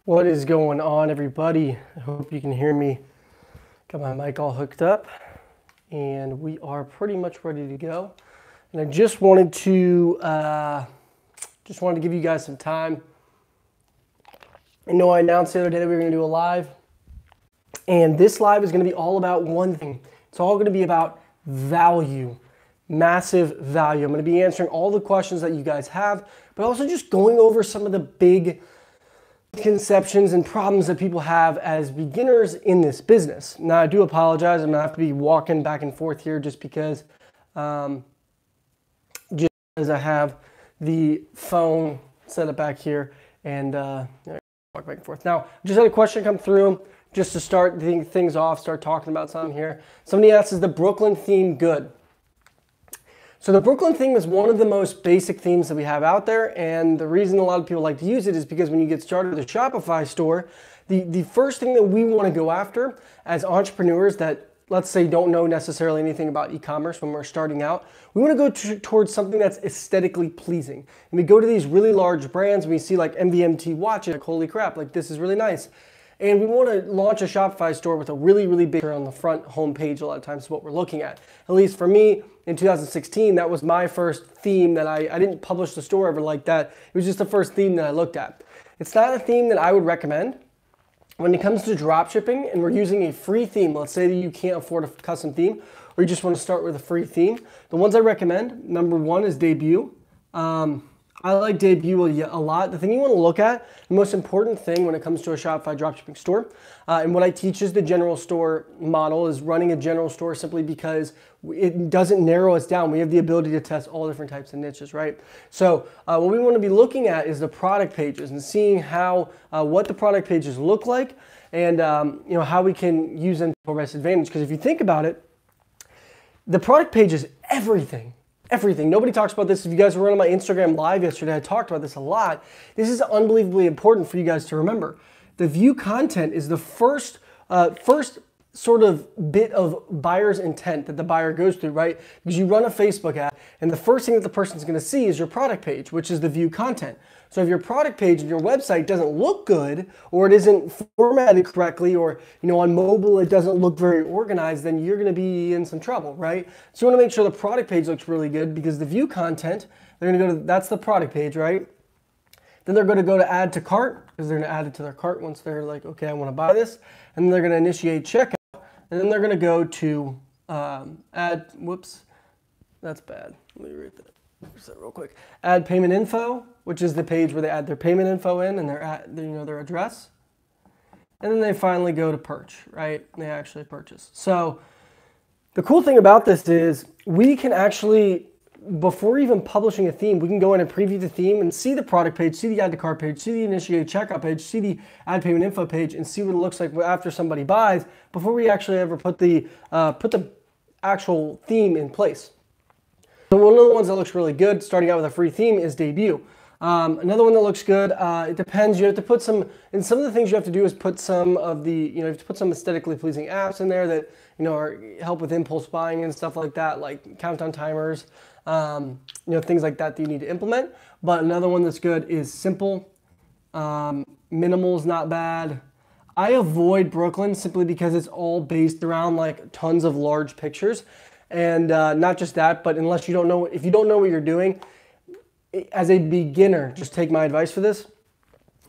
What is going on, everybody? I hope you can hear me. Got my mic all hooked up and we are pretty much ready to go. And I just wanted to give you guys some time. I know I announced the other day that we were going to do a live, and this live is going to be all about one thing. It's all going to be about value, massive value. I'm going to be answering all the questions that you guys have, but also just going over some of the big conceptions and problems that people have as beginners in this business. Now, I do apologize. I'm going to have to be walking back and forth here just because I have the phone set up back here and walk back and forth. Now, just had a question come through just to start things off, start talking about something here. Somebody asks, is the Brooklyn theme good? So the Brooklyn theme is one of the most basic themes that we have out there, and the reason a lot of people like to use it is because when you get started with a Shopify store, the first thing that we want to go after as entrepreneurs that, let's say, don't know necessarily anything about e-commerce when we're starting out, we want to go towards something that's aesthetically pleasing. And we go to these really large brands and we see like MVMT watches, like holy crap, like this is really nice. And we want to launch a Shopify store with a really, really big on the front homepage. A lot of times is what we're looking at. At least for me, in 2016, that was my first theme that I didn't publish the store ever like that. It was just the first theme that I looked at. It's not a theme that I would recommend. When it comes to drop shipping and we're using a free theme, let's say that you can't afford a custom theme or you just want to start with a free theme, the ones I recommend, number one is Debut. I like Debut a lot. The thing you want to look at, the most important thing when it comes to a Shopify dropshipping store, and what I teach is the general store model, is running a general store simply because it doesn't narrow us down. We have the ability to test all different types of niches, right? So what we want to be looking at is the product pages and seeing how what the product pages look like, and how we can use them to our best advantage. Because if you think about it, the product page is everything. Everything. Nobody talks about this. If you guys were on my Instagram live yesterday, I talked about this a lot. This is unbelievably important for you guys to remember. The view content is the first sort of bit of buyer's intent that the buyer goes through, right? Because you run a Facebook ad and the first thing that the person's going to see is your product page, which is the view content. So if your product page and your website doesn't look good, or it isn't formatted correctly, or on mobile it doesn't look very organized, then you're going to be in some trouble, right? So you want to make sure the product page looks really good, because the view content, they're going to go to, that's the product page, right? Then they're going to go to add to cart, because they're going to add it to their cart once they're like, okay, I want to buy this. And then they're going to initiate checkout, and then they're going to go to add, whoops, that's bad. Let me read that. Real quick. Add payment info, which is the page where they add their payment info in and their address. And then they finally go to purchase, right? They actually purchase. So the cool thing about this is we can actually, before even publishing a theme, we can go in and preview the theme and see the product page, see the add to cart page, see the initiate checkout page, see the add payment info page, and see what it looks like after somebody buys before we actually ever put the actual theme in place. So one of the ones that looks really good, starting out with a free theme, is Debut. Another one that looks good, it depends. You have to put some, and some of the things you have to do is put some of the, you have to put some aesthetically pleasing apps in there that, help with impulse buying and stuff like that, like countdown timers, things like that you need to implement. But another one that's good is Simple. Minimal's not bad. I avoid Brooklyn simply because it's all based around like tons of large pictures. And not just that, but if you don't know what you're doing, as a beginner, just take my advice for this.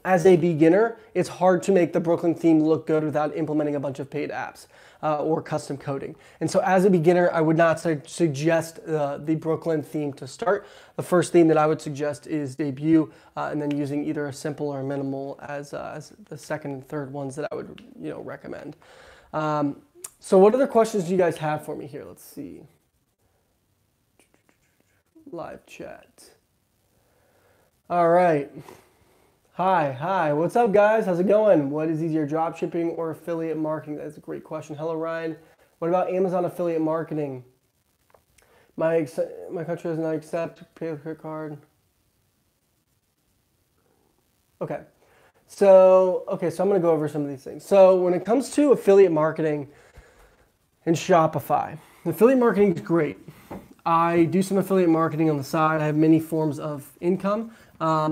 As a beginner, it's hard to make the Brooklyn theme look good without implementing a bunch of paid apps or custom coding. And so as a beginner, I would not suggest the Brooklyn theme to start. The first theme that I would suggest is Debut, and then using either a Simple or a Minimal as the second and third ones that I would recommend. So what other questions do you guys have for me here? Let's see. Live chat. All right. Hi. What's up, guys? How's it going? What is easier, drop shipping or affiliate marketing? That's a great question. Hello, Ryan. What about Amazon affiliate marketing? My country does not accept pay with credit card. Okay. So I'm going to go over some of these things. So when it comes to affiliate marketing, and Shopify. Affiliate marketing is great. I do some affiliate marketing on the side. I have many forms of income.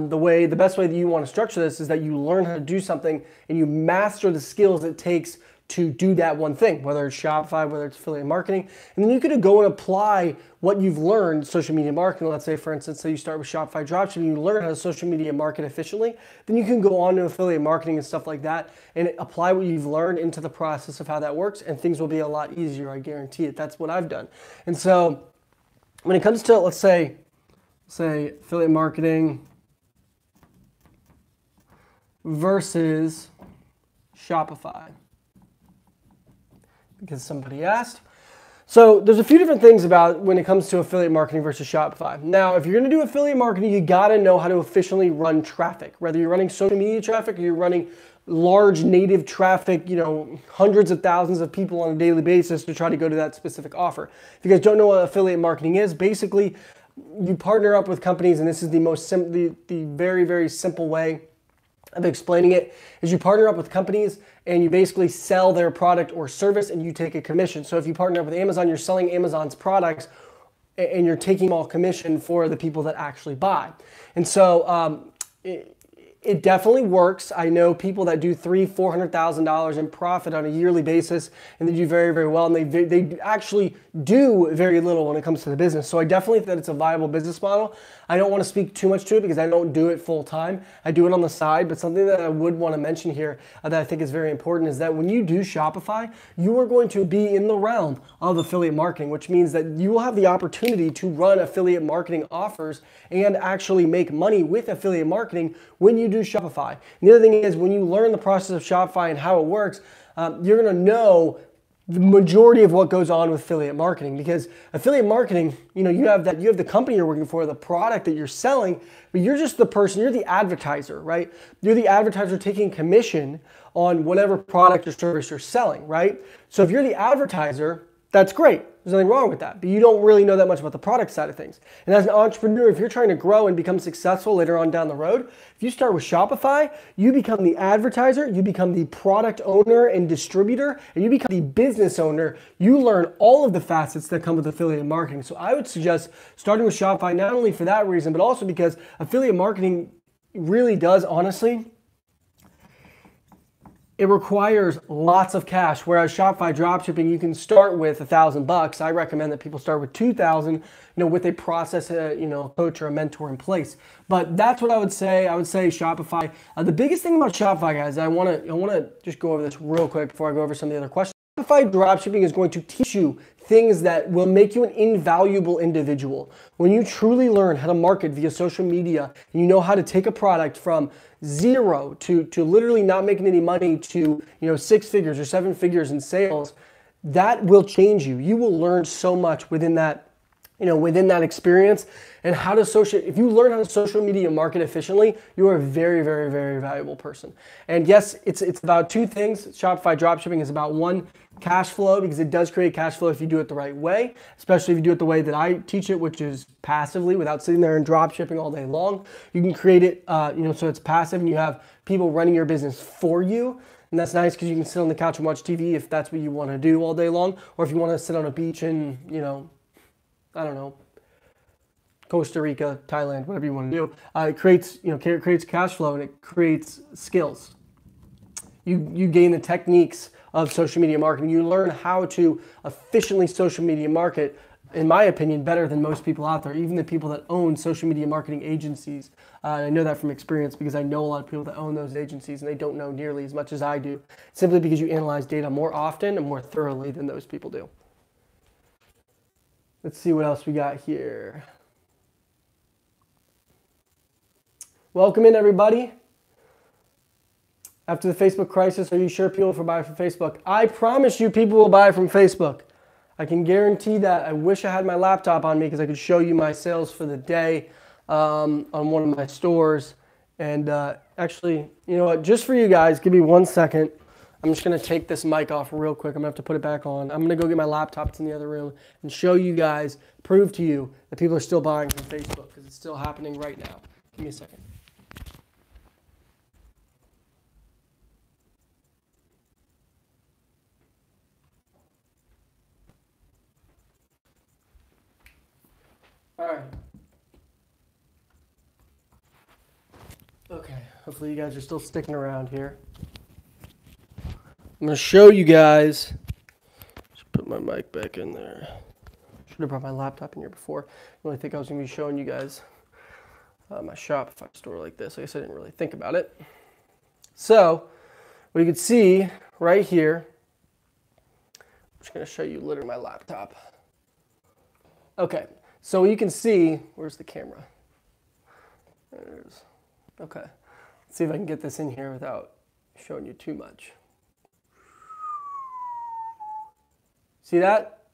the best way that you want to structure this is that you learn how to do something and you master the skills it takes to do that one thing, whether it's Shopify, whether it's affiliate marketing. And then you could go and apply what you've learned, social media marketing. Let's say, for instance, you start with Shopify Dropshipping, you learn how to social media market efficiently. Then you can go on to affiliate marketing and stuff like that and apply what you've learned into the process of how that works, and things will be a lot easier, I guarantee it. That's what I've done. And so when it comes to, let's say affiliate marketing versus Shopify, because somebody asked. So there's a few different things about when it comes to affiliate marketing versus Shopify. Now, if you're going to do affiliate marketing, you got to know how to efficiently run traffic, whether you're running social media traffic or you're running large native traffic, hundreds of thousands of people on a daily basis to try to go to that specific offer. If you guys don't know what affiliate marketing is, basically you partner up with companies, and this is the very, very simple way of explaining it, is you partner up with companies and you basically sell their product or service and you take a commission. So if you partner up with Amazon, you're selling Amazon's products and you're taking all commission for the people that actually buy. And so it definitely works. I know people that do $300,000-$400,000 in profit on a yearly basis, and they do very, very well, and they actually do very little when it comes to the business. So I definitely think that it's a viable business model. I don't want to speak too much to it because I don't do it full time. I do it on the side, but something that I would want to mention here that I think is very important is that when you do Shopify, you are going to be in the realm of affiliate marketing, which means that you will have the opportunity to run affiliate marketing offers and actually make money with affiliate marketing when you do Shopify. And the other thing is, when you learn the process of Shopify and how it works, you're going to know the majority of what goes on with affiliate marketing, because affiliate marketing, you have the company you're working for, the product that you're selling, but you're just the person, you're the advertiser, right? You're the advertiser taking commission on whatever product or service you're selling, right? So if you're the advertiser, that's great. There's nothing wrong with that, but you don't really know that much about the product side of things. And as an entrepreneur, if you're trying to grow and become successful later on down the road, if you start with Shopify, you become the advertiser, you become the product owner and distributor, and you become the business owner. You learn all of the facets that come with affiliate marketing. So I would suggest starting with Shopify, not only for that reason, but also because affiliate marketing really does, honestly, it requires lots of cash, whereas Shopify Dropshipping, you can start with $1,000. I recommend that people start with $2,000, with a process, coach or a mentor in place. But that's what I would say. I would say Shopify. The biggest thing about Shopify, guys, I want to just go over this real quick before I go over some of the other questions. Shopify Dropshipping is going to teach you things that will make you an invaluable individual. When you truly learn how to market via social media, and you know how to take a product from zero to literally not making any money to 6 figures or 7 figures in sales, that will change you. You will learn so much within that experience. And if you learn how to social media market efficiently, you are a very, very, very valuable person. And yes, it's about two things. Shopify Dropshipping is about, one, cash flow, because it does create cash flow if you do it the right way, especially if you do it the way that I teach it, which is passively, without sitting there and dropshipping all day long. You can create it, so it's passive, and you have people running your business for you. And that's nice because you can sit on the couch and watch TV if that's what you want to do all day long, or if you want to sit on a beach and, I don't know, Costa Rica, Thailand, whatever you want to do. It creates cash flow, and it creates skills. You gain the techniques of social media marketing. You learn how to efficiently social media market, in my opinion, better than most people out there, even the people that own social media marketing agencies. I know that from experience because I know a lot of people that own those agencies, and they don't know nearly as much as I do, simply because you analyze data more often and more thoroughly than those people do. Let's see what else we got here. Welcome in, everybody. After the Facebook crisis, are you sure people will buy from Facebook? I promise you people will buy from Facebook. I can guarantee that. I wish I had my laptop on me because I could show you my sales for the day on one of my stores. And actually, you know what? Just for you guys, give me 1 second. I'm just going to take this mic off real quick. I'm going to have to put it back on. I'm going to go get my laptop. It's in the other room, and show you guys, prove to you that people are still buying from Facebook, because it's still happening right now. Give me a second. All right. Hopefully you guys are still sticking around here. I'm going to show you guys. Just put my mic back in there. Should have brought my laptop in here before. I really think I was going to be showing you guys my Shopify store like this. I guess I didn't really think about it. So what you can see right here, I'm just going to show you literally my laptop. Okay, so you can see, where's the camera? There it is. Okay, let's see if I can get this in here without showing you too much. See that?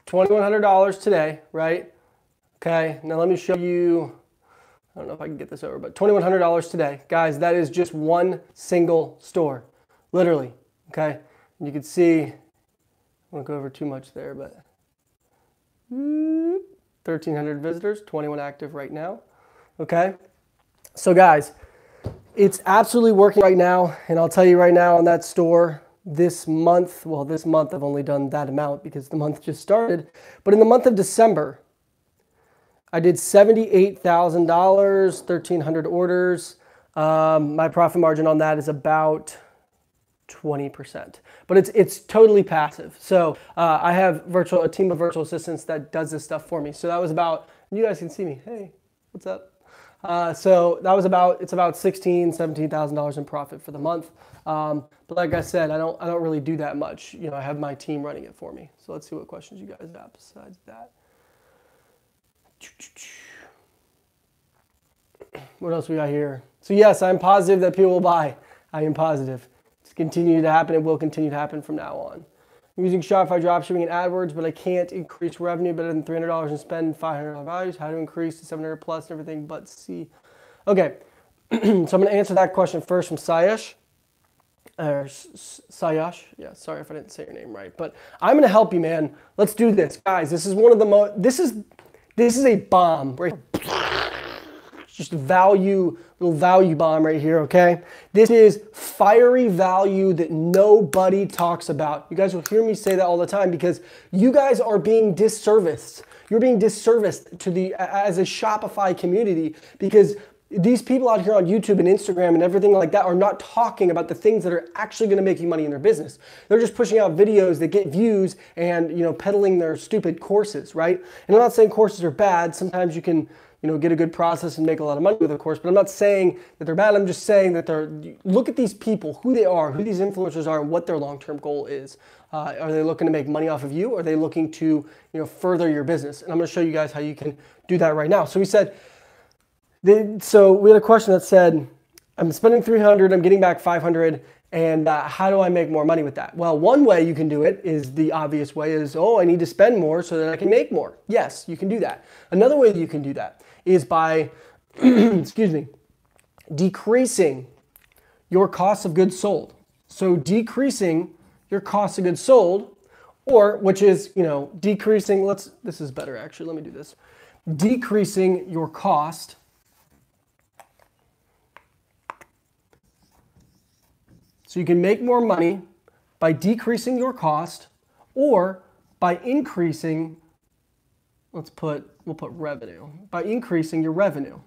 $2,100 today, right? Okay, now let me show you, I don't know if I can get this over, but $2,100 today. Guys, that is just one single store, literally, okay? And you can see, I won't go over too much there, but 1,300 visitors, 21 active right now, okay? So guys, it's absolutely working right now, and I'll tell you right now on that store, this month I've only done that amount because the month just started, but in the month of December, I did $78,000, 1,300 orders. My profit margin on that is about 20%, but it's totally passive. So I have a team of virtual assistants that does this stuff for me. So that was about, you guys can see me. Hey, what's up? So that was it's about $16,000, $17,000 in profit for the month. But like I said, I don't really do that much. You know, I have my team running it for me. So let's see what questions you guys have besides that. What else we got here? So yes, I'm positive that people will buy. I am positive. It's continued to happen. It will continue to happen from now on. I'm using Shopify Dropshipping and AdWords, but I can't increase revenue better than $300 and spend $500 values. How to increase to 700 plus and everything but C. Okay, so I'm going to answer that question first from Sayash. Sayash, yeah, sorry if I didn't say your name right, but I'm going to help you, man. Let's do this, guys. This is one of the most. This is a bomb, right? Just a little value bomb right here, okay? This is fiery value that nobody talks about. You guys will hear me say that all the time because you guys are being disserviced. You're being disserviced as a Shopify community because these people out here on YouTube and Instagram and everything like that are not talking about the things that are actually going to make you money in their business. They're just pushing out videos that get views and, you know, peddling their stupid courses, right? And I'm not saying courses are bad. Sometimes you can, you know, get a good process and make a lot of money with a course, but I'm not saying that they're bad. I'm just saying that look at these people, who they are, who these influencers are, and what their long-term goal is. Are they looking to make money off of you? Or are they looking to, you know, further your business? And I'm going to show you guys how you can do that right now. So we said, so we had a question that said, I'm spending $300, I'm getting back $500, and how do I make more money with that? Well, one way you can do it is the obvious way is, oh, I need to spend more so that I can make more. Yes, you can do that. Another way that you can do that is by, excuse me, decreasing your cost of goods sold. So decreasing your cost of goods sold, or which is, you know, decreasing, this is better actually, let me do this. Decreasing your cost so you can make more money by decreasing your cost or by increasing, we'll put revenue, by increasing your revenue.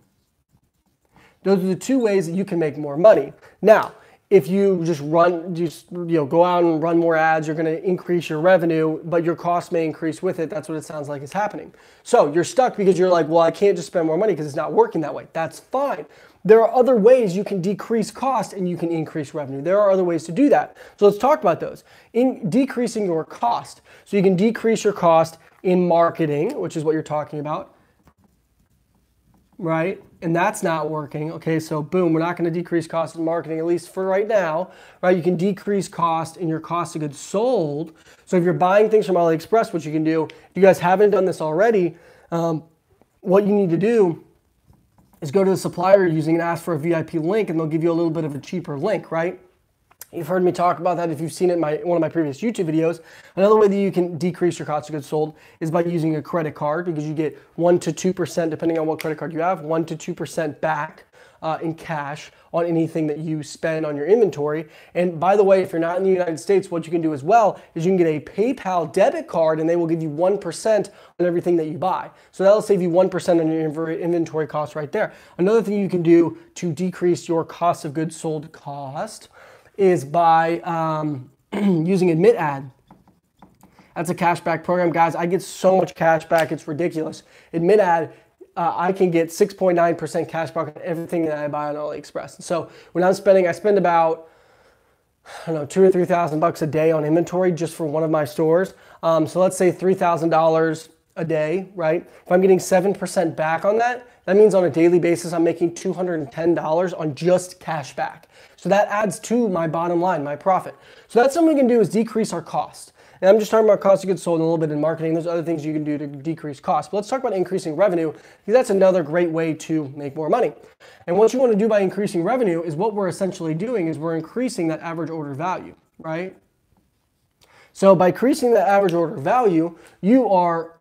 Those are the two ways that you can make more money. Now, if you just go out and run more ads, you're going to increase your revenue, but your cost may increase with it. That's what it sounds like is happening. So you're stuck because you're like, well, I can't just spend more money because it's not working that way. That's fine. There are other ways you can decrease cost and you can increase revenue. There are other ways to do that. So let's talk about those. In decreasing your cost, so you can decrease your cost in marketing, which is what you're talking about, right? And that's not working. Okay, so boom, we're not going to decrease cost in marketing, at least for right now, right? You can decrease cost in your cost of goods sold. So if you're buying things from AliExpress, what you can do, if you guys haven't done this already, what you need to do is go to the supplier you're using and ask for a VIP link, and they'll give you a little bit of a cheaper link, right? You've heard me talk about that if you've seen it in one of my previous YouTube videos. Another way that you can decrease your cost of goods sold is by using a credit card, because you get 1 to 2%, depending on what credit card you have, 1 to 2% back in cash on anything that you spend on your inventory. And by the way, if you're not in the United States, what you can do as well is you can get a PayPal debit card and they will give you 1% on everything that you buy. So that'll save you 1% on your inventory cost right there. Another thing you can do to decrease your cost of goods sold cost is by using Admit Ad. That's a cashback program. Guys, I get so much cash back, it's ridiculous. Admit Ad, I can get 6.9% cash back on everything that I buy on AliExpress. So when I'm spending, I spend about, I don't know, $2,000 or $3,000 a day on inventory just for one of my stores. So let's say $3,000 a day, right? If I'm getting 7% back on that, that means on a daily basis, I'm making $210 on just cash back. So that adds to my bottom line, my profit. So that's something we can do is decrease our cost. And I'm just talking about cost of goods sold and a little bit in marketing. There's other things you can do to decrease costs. But let's talk about increasing revenue, because that's another great way to make more money. And what you want to do by increasing revenue is what we're essentially doing is we're increasing that average order value, right? So by increasing that average order value, you are,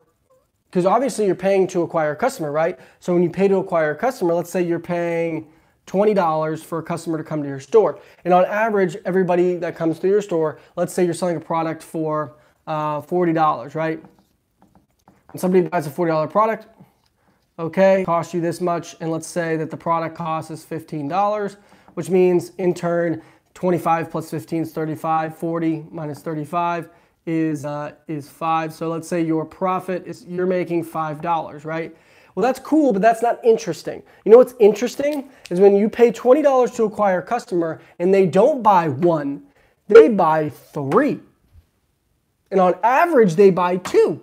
because obviously you're paying to acquire a customer, right? So when you pay to acquire a customer, let's say you're paying $20 for a customer to come to your store. And on average, everybody that comes to your store, let's say you're selling a product for $40, right? And somebody buys a $40 product, okay, costs you this much, and let's say that the product cost is $15, which means in turn, 25 plus 15 is 35, 40 minus 35 is 5. So let's say your profit is, you're making $5, right? Well, that's cool, but that's not interesting. You know what's interesting is when you pay $20 to acquire a customer and they don't buy one, they buy 3. And on average, they buy 2,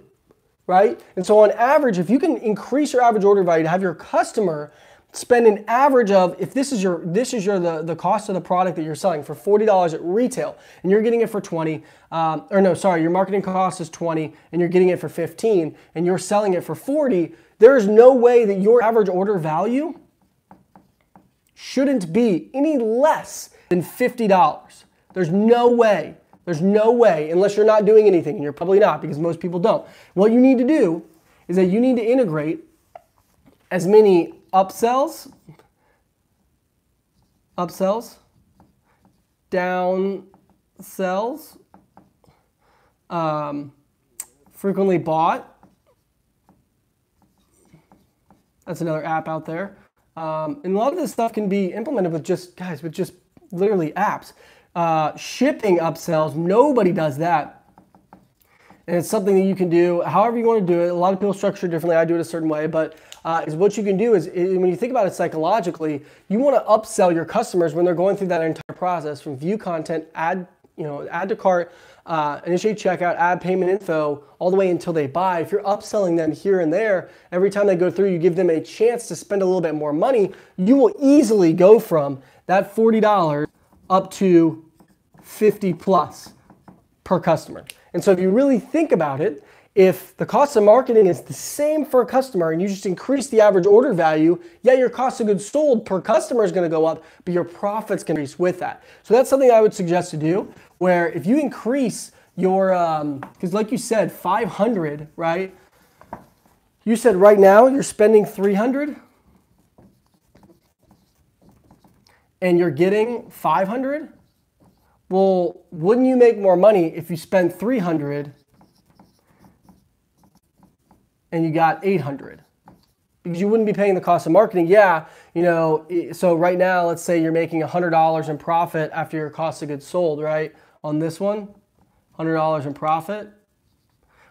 right? And so on average, if you can increase your average order value to have your customer spend an average of, if this is the cost of the product that you're selling for $40 at retail, and you're getting it for 20, your marketing cost is 20, and you're getting it for 15, and you're selling it for 40, there is no way that your average order value shouldn't be any less than $50. There's no way. There's no way, unless you're not doing anything, and you're probably not, because most people don't. What you need to do is that you need to integrate as many upsells, downsells, frequently bought. That's another app out there. And a lot of this stuff can be implemented with just literally apps. Shipping upsells, nobody does that. And it's something that you can do however you want to do it. A lot of people structure it differently. I do it a certain way, but is what you can do is when you think about it psychologically, you want to upsell your customers when they're going through that entire process from view content, add to cart, initiate checkout, add payment info, all the way until they buy. If you're upselling them here and there, every time they go through, you give them a chance to spend a little bit more money, you will easily go from that $40 up to 50 plus per customer. And so if you really think about it, if the cost of marketing is the same for a customer and you just increase the average order value, yeah, your cost of goods sold per customer is going to go up, but your profits can increase with that. So that's something I would suggest to do, where if you increase your, because like you said, 500, right? You said right now you're spending 300 and you're getting 500. Well, wouldn't you make more money if you spent 300 and you got 800? Because you wouldn't be paying the cost of marketing. Yeah, so right now, let's say you're making $100 in profit after your cost of goods sold, right? On this one, $100 in profit.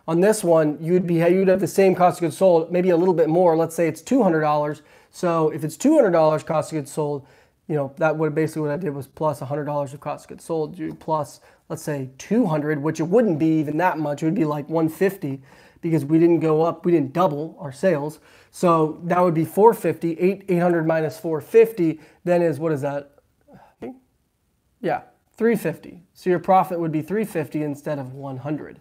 On this one, you'd have the same cost of goods sold, maybe a little bit more. Let's say it's $200. So if it's $200 cost of goods sold, that would basically what I did was plus $100 of cost of goods sold, plus, let's say 200, which it wouldn't be even that much. It would be like 150 because we didn't go up, we didn't double our sales. So that would be 450, 800 minus 450, then is, what is that? Yeah, 350. So your profit would be 350 instead of 100.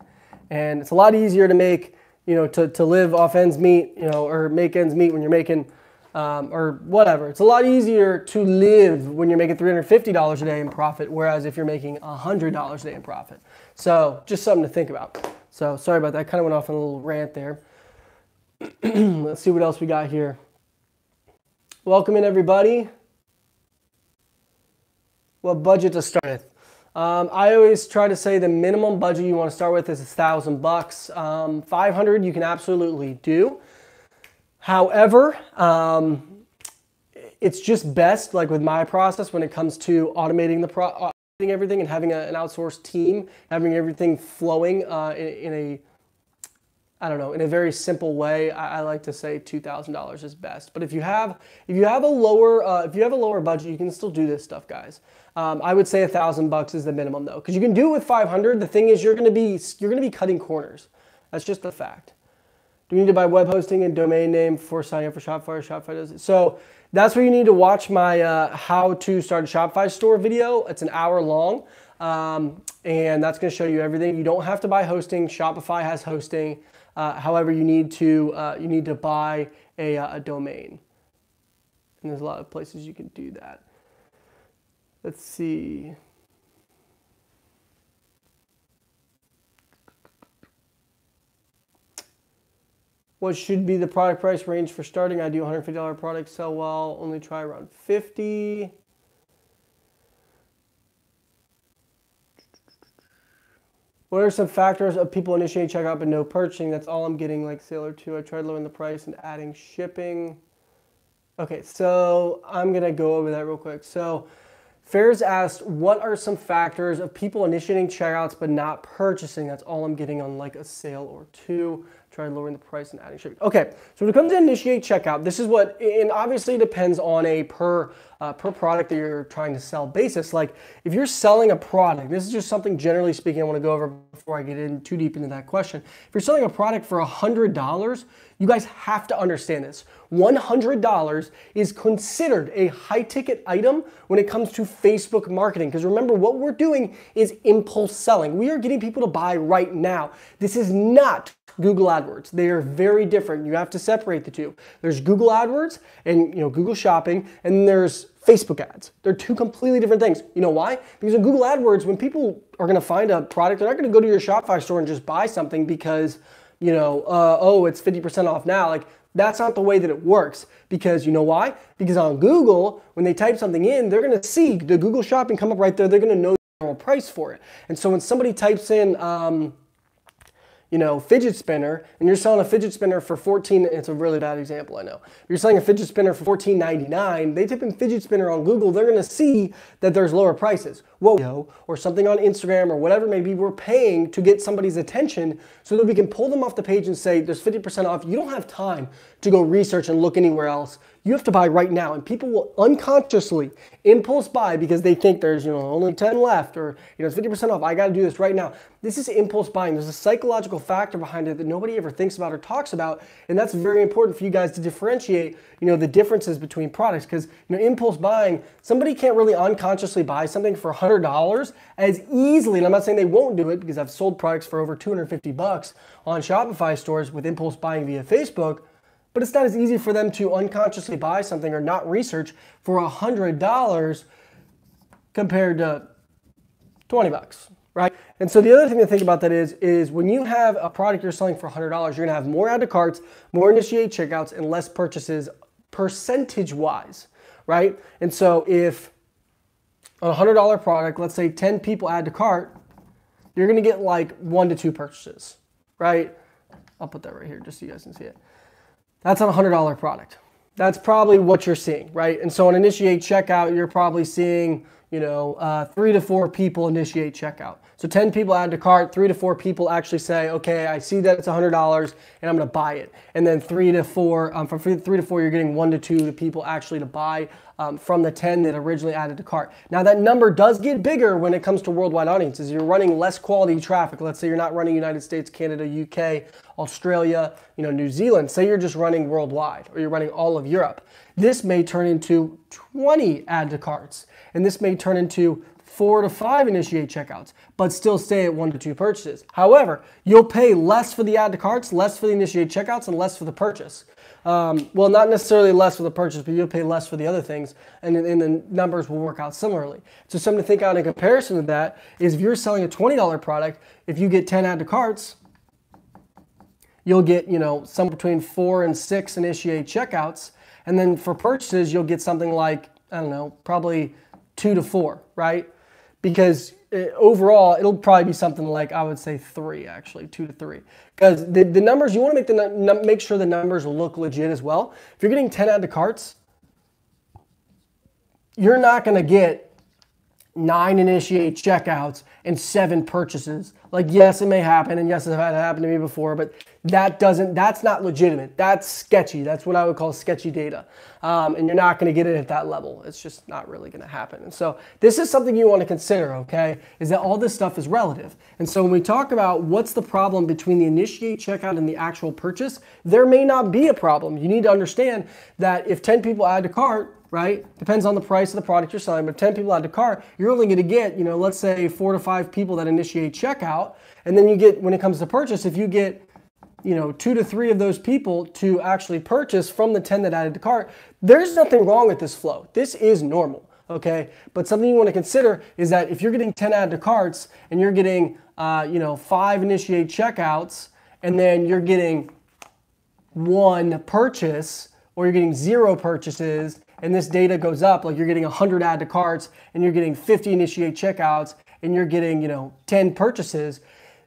And it's a lot easier to make, to live off ends meet, or make ends meet when you're making, or whatever. It's a lot easier to live when you're making $350 a day in profit, whereas if you're making $100 a day in profit. So just something to think about. So sorry about that. I kind of went off on a little rant there. Let's see what else we got here. Welcome in, everybody. What budget to start with? I always try to say the minimum budget you want to start with is $1,000. 500 you can absolutely do. However, it's just best, like with my process, when it comes to automating everything and having an outsourced team, having everything flowing in a very simple way. I like to say $2,000 is best. But if you have a lower budget, you can still do this stuff, guys. I would say $1,000 is the minimum though, because you can do it with 500. The thing is, you're going to be cutting corners. That's just a fact. Do you need to buy web hosting and domain name before signing up for Shopify, or Shopify does it? So that's where you need to watch my how to start a Shopify store video. It's an hour long, and that's going to show you everything. You don't have to buy hosting. Shopify has hosting. However, you need to buy a domain, and there's a lot of places you can do that. Let's see. What should be the product price range for starting? I do $150 products, sell well, only try around 50. What are some factors of people initiating checkout but no purchasing? That's all I'm getting, like sale or two. I tried lowering the price and adding shipping. Okay, so I'm gonna go over that real quick. So Fair's asked, what are some factors of people initiating checkouts but not purchasing? That's all I'm getting on like a sale or two. Try lowering the price and adding shipping. Okay, so when it comes to initiate checkout, this is what, and obviously it depends on a per product that you're trying to sell basis. Like if you're selling a product, this is just something generally speaking I want to go over before I get in too deep into that question. If you're selling a product for $100, you guys have to understand this. $100 is considered a high ticket item when it comes to Facebook marketing. Because remember, what we're doing is impulse selling. We are getting people to buy right now. This is not Google AdWords. They are very different. You have to separate the two. There's Google AdWords and Google Shopping, and then there's Facebook ads. They're two completely different things. You know why? Because in Google AdWords, when people are going to find a product, they're not going to go to your Shopify store and just buy something because oh, it's 50% off now. Like that's not the way that it works. Because you know why? Because on Google, when they type something in, they're going to see the Google Shopping come up right there. They're going to know the normal price for it. And so when somebody types in fidget spinner, and you're selling a fidget spinner for it's a really bad example, I know. If you're selling a fidget spinner for $14.99, they type in fidget spinner on Google, they're gonna see that there's lower prices. Whoa, or something on Instagram or whatever maybe we're paying to get somebody's attention so that we can pull them off the page and say, there's 50% off. You don't have time to go research and look anywhere else. You have to buy right now, and people will unconsciously impulse buy because they think there's only 10 left, or it's 50% off. I got to do this right now. This is impulse buying. There's a psychological factor behind it that nobody ever thinks about or talks about, and that's very important for you guys to differentiate the differences between products. Because impulse buying, somebody can't really unconsciously buy something for $100 as easily, and I'm not saying they won't do it because I've sold products for over $250 on Shopify stores with impulse buying via Facebook. But it's not as easy for them to unconsciously buy something or not research for $100 compared to $20, right? And so the other thing to think about that is when you have a product you're selling for $100, you're gonna have more add to carts, more initiate checkouts, and less purchases percentage-wise, right? And so if on a $100 product, let's say 10 people add to cart, you're gonna get like 1 to 2 purchases, right? I'll put that right here just so you guys can see it. That's on a $100 product. That's probably what you're seeing, right? And so on initiate checkout, you're probably seeing, 3 to 4 people initiate checkout. So 10 people add to cart, 3 to 4 people actually say, okay, I see that it's $100 and I'm gonna buy it. And then 3 to 4, from 3 to 4, you're getting 1 to 2 people actually to buy from the 10 that originally added to cart. Now that number does get bigger when it comes to worldwide audiences. You're running less quality traffic. Let's say you're not running United States, Canada, UK, Australia, New Zealand. Say you're just running worldwide, or you're running all of Europe. This may turn into 20 add to carts, and this may turn into 4 to 5 initiate checkouts, but still stay at 1 to 2 purchases. However, you'll pay less for the add to carts, less for the initiate checkouts, and less for the purchase. Well, not necessarily less for the purchase, but you'll pay less for the other things, and the numbers will work out similarly. So something to think out in comparison to that is if you're selling a $20 product, if you get 10 add to carts, you'll get, some between 4 and 6 initiate checkouts. And then for purchases, you'll get something like, I don't know, probably 2 to 4, right? Because overall, it'll probably be something like, I would say 3, actually, 2 to 3. Because the numbers, you want to make sure the numbers look legit as well. If you're getting 10 add to carts, you're not going to get 9 initiate checkouts and 7 purchases. Like, yes, it may happen, and yes, it's had happened to me before, but that's not legitimate. That's sketchy. That's what I would call sketchy data. And you're not going to get it at that level. It's just not really going to happen. And so this is something you want to consider, okay, is that all this stuff is relative. And so when we talk about what's the problem between the initiate checkout and the actual purchase, there may not be a problem. You need to understand that if 10 people add to cart, right? Depends on the price of the product you're selling, but 10 people add to cart, you're only going to get, let's say 4 to 5 people that initiate checkout. And then you get, when it comes to purchase, if you get, 2 to 3 of those people to actually purchase from the 10 that added to cart, there's nothing wrong with this flow. This is normal, okay? But something you want to consider is that if you're getting 10 add to carts and you're getting, 5 initiate checkouts, and then you're getting 1 purchase, or you're getting 0 purchases, and this data goes up, like you're getting 100 add to carts and you're getting 50 initiate checkouts and you're getting, 10 purchases,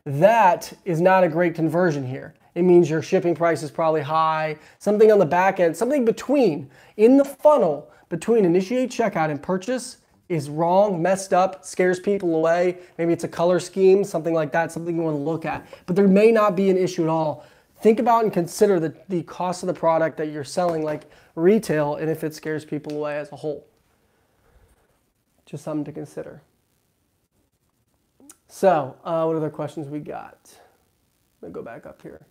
that is not a great conversion here. It means your shipping price is probably high, something on the back end, something between, in the funnel, between initiate checkout and purchase is wrong, messed up, scares people away. Maybe it's a color scheme, something like that, something you want to look at. But there may not be an issue at all. Think about and consider the cost of the product that you're selling, like retail, and if it scares people away as a whole. Just something to consider. So, what other questions we got? Let me go back up here.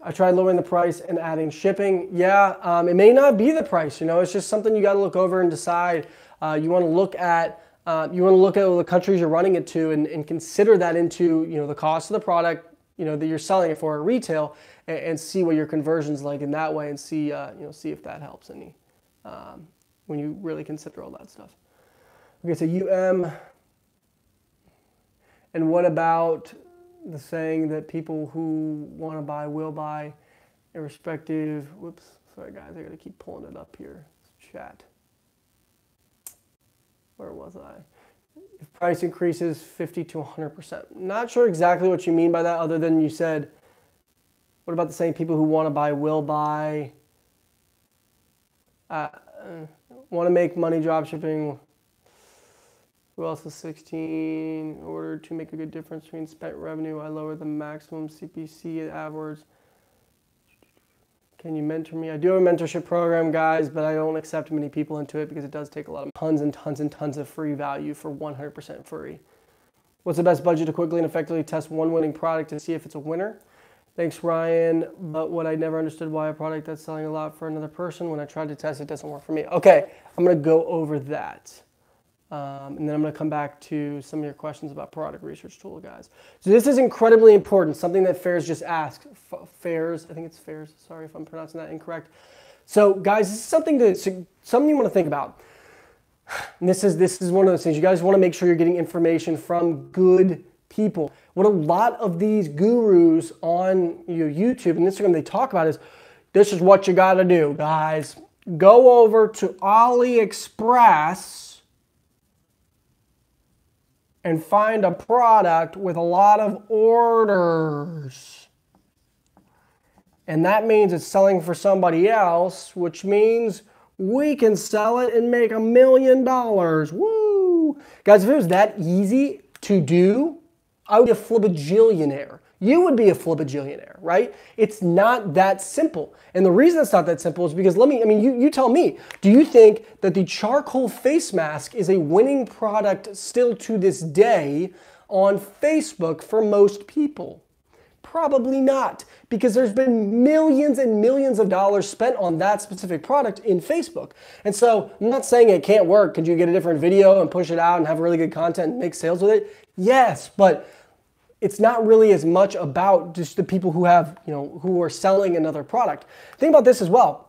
I tried lowering the price and adding shipping. Yeah, it may not be the price. It's just something you got to look over and decide. You want to look at the countries you're running it to and consider that into the cost of the product that you're selling it for at retail, and see what your conversion's like in that way, and see see if that helps any when you really consider all that stuff. Okay, so and what about the saying that people who want to buy will buy, irrespective? Whoops, sorry guys, I got to keep pulling it up here. Chat. Where was I? If price increases 50 to 100%. Not sure exactly what you mean by that, other than you said, what about the saying people who want to buy will buy? Want to make money dropshipping. Who else is 16? In order to make a good difference between spent revenue, I lower the maximum CPC at AdWords. Can you mentor me? I do have a mentorship program, guys, but I don't accept many people into it because it does take a lot of tons and tons and tons of free value for 100% free. What's the best budget to quickly and effectively test one winning product to see if it's a winner? Thanks, Ryan. But what I never understood why a product that's selling a lot for another person, when I tried to test it, doesn't work for me. Okay, I'm going to go over that. And then I'm going to come back to some of your questions about product research tool, guys. So this is incredibly important, something that Fairs just asked. Fairs, I think it's Fairs. Sorry if I'm pronouncing that incorrect. So guys, this is something you want to think about. And this is one of those things. You guys want to make sure you're getting information from good people. What a lot of these gurus on YouTube and Instagram, they talk about is, this is what you got to do, guys. Go over to AliExpress and find a product with a lot of orders. And that means it's selling for somebody else, which means we can sell it and make $1 million. Woo! Guys, if it was that easy to do, I would be a flibajillionaire. You would be a flibajillionaire, right? It's not that simple. And the reason it's not that simple is because, you tell me, do you think that the charcoal face mask is a winning product still to this day on Facebook for most people? Probably not, because there's been millions and millions of dollars spent on that specific product in Facebook. And so I'm not saying it can't work. Could you get a different video and push it out and have really good content and make sales with it? Yes, but it's not really as much about just the people who have, who are selling another product. Think about this as well.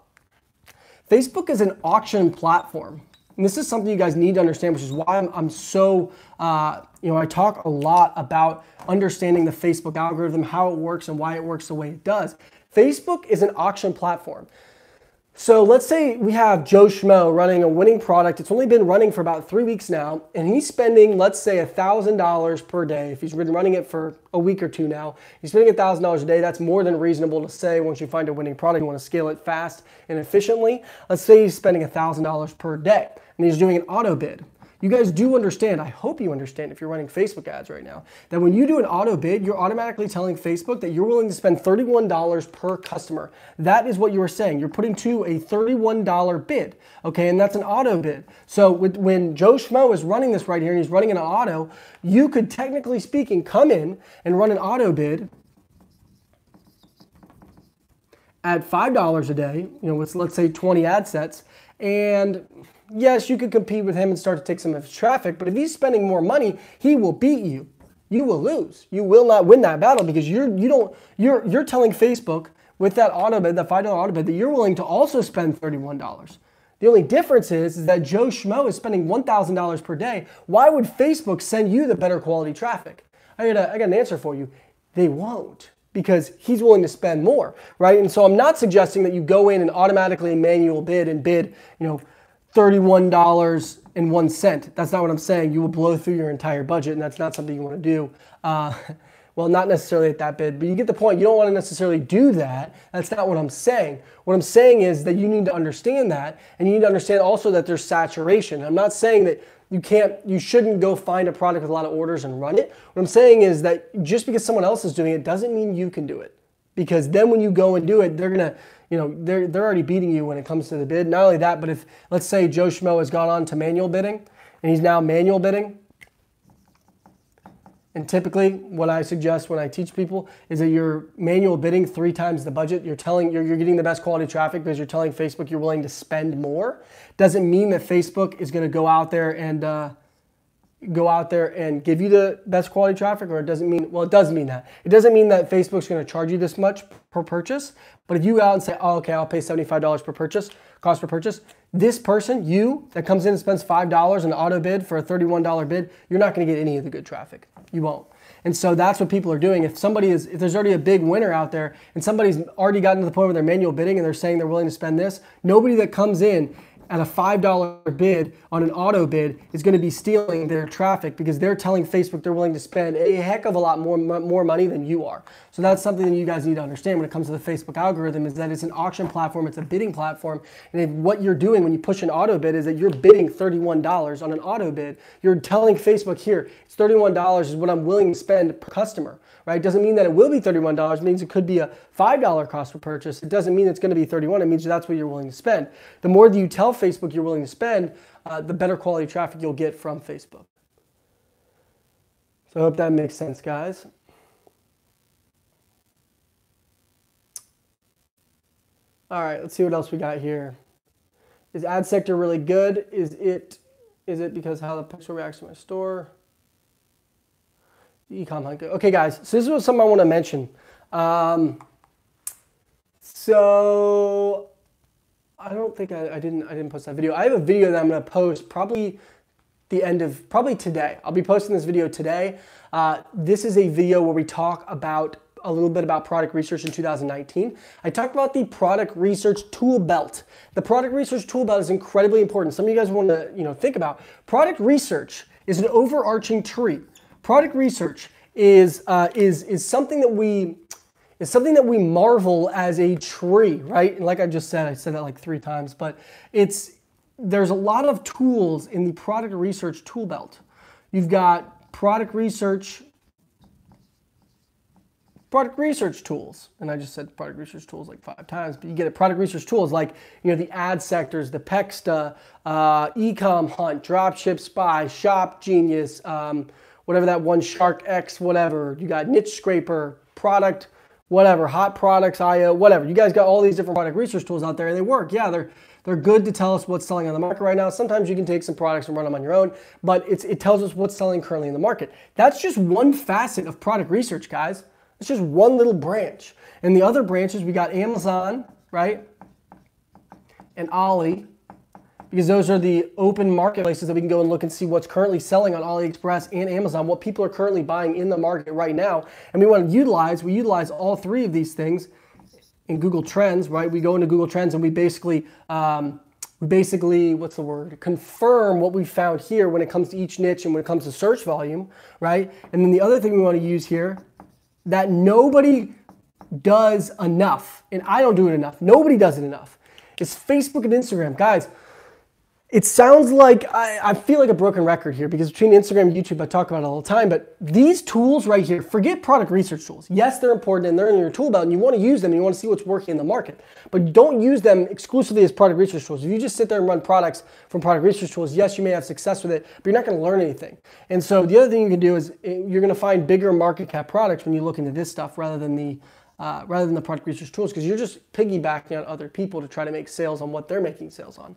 Facebook is an auction platform. And this is something you guys need to understand, which is why I'm so, I talk a lot about understanding the Facebook algorithm, how it works and why it works the way it does. Facebook is an auction platform. So let's say we have Joe Schmo running a winning product. It's only been running for about 3 weeks now, and he's spending, let's say, $1,000 per day. If he's been running it for a week or two now, he's spending $1,000 a day. That's more than reasonable to say once you find a winning product. You want to scale it fast and efficiently. Let's say he's spending $1,000 per day, and he's doing an auto bid. You guys do understand, I hope you understand if you're running Facebook ads right now, that when you do an auto bid, you're automatically telling Facebook that you're willing to spend $31 per customer. That is what you are saying. You're putting to a $31 bid, okay? And that's an auto bid. So when Joe Schmo is running this right here and he's running an auto, you could technically speaking come in and run an auto bid at $5 a day, you know, with let's say 20 ad sets, and yes, you could compete with him and start to take some of his traffic, but if he's spending more money, he will beat you. You will lose. You will not win that battle because you're telling Facebook with that auto bid, that $5 auto bid, that you're willing to also spend $31. The only difference is that Joe Schmo is spending $1,000 per day. Why would Facebook send you the better quality traffic? I got an answer for you. They won't, because he's willing to spend more, right? And so I'm not suggesting that you go in and automatically manual bid and bid, you know, $31.01. That's not what I'm saying. You will blow through your entire budget, and that's not something you want to do. Well, not necessarily at that bid, but you get the point. You don't want to necessarily do that. That's not what I'm saying. What I'm saying is that you need to understand that, and you need to understand also that there's saturation. I'm not saying that you shouldn't go find a product with a lot of orders and run it. What I'm saying is that just because someone else is doing it doesn't mean you can do it. Because then when you go and do it, they're gonna, you know, they're already beating you when it comes to the bid. Not only that, but if, let's say Joe Schmo has gone on to manual bidding and he's now manual bidding, and typically what I suggest when I teach people is that you're manual bidding 3 times the budget. You're getting the best quality traffic because you're telling Facebook you're willing to spend more. Doesn't mean that Facebook is gonna go out there and give you the best quality traffic, or it doesn't mean, well, it does mean that. It doesn't mean that Facebook's gonna charge you this much per purchase, but if you go out and say, oh, okay, I'll pay $75 per purchase, cost per purchase, this person, you, that comes in and spends $5 in auto bid for a $31 bid, you're not gonna get any of the good traffic. You won't. And so that's what people are doing. If there's already a big winner out there and somebody's already gotten to the point where they're manual bidding and they're saying they're willing to spend this, nobody that comes in at a $5 bid on an auto bid is going to be stealing their traffic because they're telling Facebook they're willing to spend a heck of a lot more money than you are. So that's something that you guys need to understand when it comes to the Facebook algorithm, is that it's an auction platform, it's a bidding platform, and if what you're doing when you push an auto bid is that you're bidding $31 on an auto bid, you're telling Facebook, here, it's $31 is what I'm willing to spend per customer. Right? Doesn't mean that it will be $31. It means it could be a $5 cost per purchase. It doesn't mean it's going to be $31. It means that's what you're willing to spend. The more that you tell Facebook you're willing to spend, the better quality traffic you'll get from Facebook. So I hope that makes sense, guys. All right, let's see what else we got here. Is ad sector really good? Is it because how the pixel reacts to my store? E-com hunt. Okay, guys, so this was something I want to mention. So I don't think I didn't post that video. I have a video that I'm going to post probably today. I'll be posting this video today. This is a video where we talk about a little bit about product research in 2019. I talked about the product research tool belt. The product research tool belt is incredibly important. Some of you guys want to, think about. Product research is an overarching tree. Product research is something that we marvel as a tree, right? And like I just said, I said that like 3 times, but there's a lot of tools in the product research tool belt. You've got product research tools, and I just said product research tools like 5 times, but you get it. Product research tools like the ad sectors, the Pexta, Ecom Hunt, Dropship Spy, Shop Genius, whatever that one, Shark X, whatever. You got Niche Scraper, product, whatever, Hot Products, IO, whatever. You guys got all these different product research tools out there, and they work. Yeah, they're good to tell us what's selling on the market right now. Sometimes you can take some products and run them on your own, but it tells us what's selling currently in the market. That's just one facet of product research, guys. It's just one little branch. And the other branches, we got Amazon, right? And Ali, because those are the open marketplaces that we can go and look and see what's currently selling on AliExpress and Amazon, what people are currently buying in the market right now. And we utilize all 3 of these things in Google Trends, right? We go into Google Trends and we basically, what's the word? Confirm what we found here when it comes to each niche and when it comes to search volume, right? And then the other thing we want to use here that nobody does enough, and I don't do it enough, nobody does it enough, is Facebook and Instagram. Guys, it sounds like I feel like a broken record here because between Instagram and YouTube, I talk about it all the time, but these tools right here, forget product research tools. Yes, they're important and they're in your tool belt and you want to use them and you want to see what's working in the market, but don't use them exclusively as product research tools. If you just sit there and run products from product research tools, yes, you may have success with it, but you're not going to learn anything. And so the other thing you can do is you're going to find bigger market cap products when you look into this stuff rather than the product research tools, because you're just piggybacking on other people to try to make sales on what they're making sales on.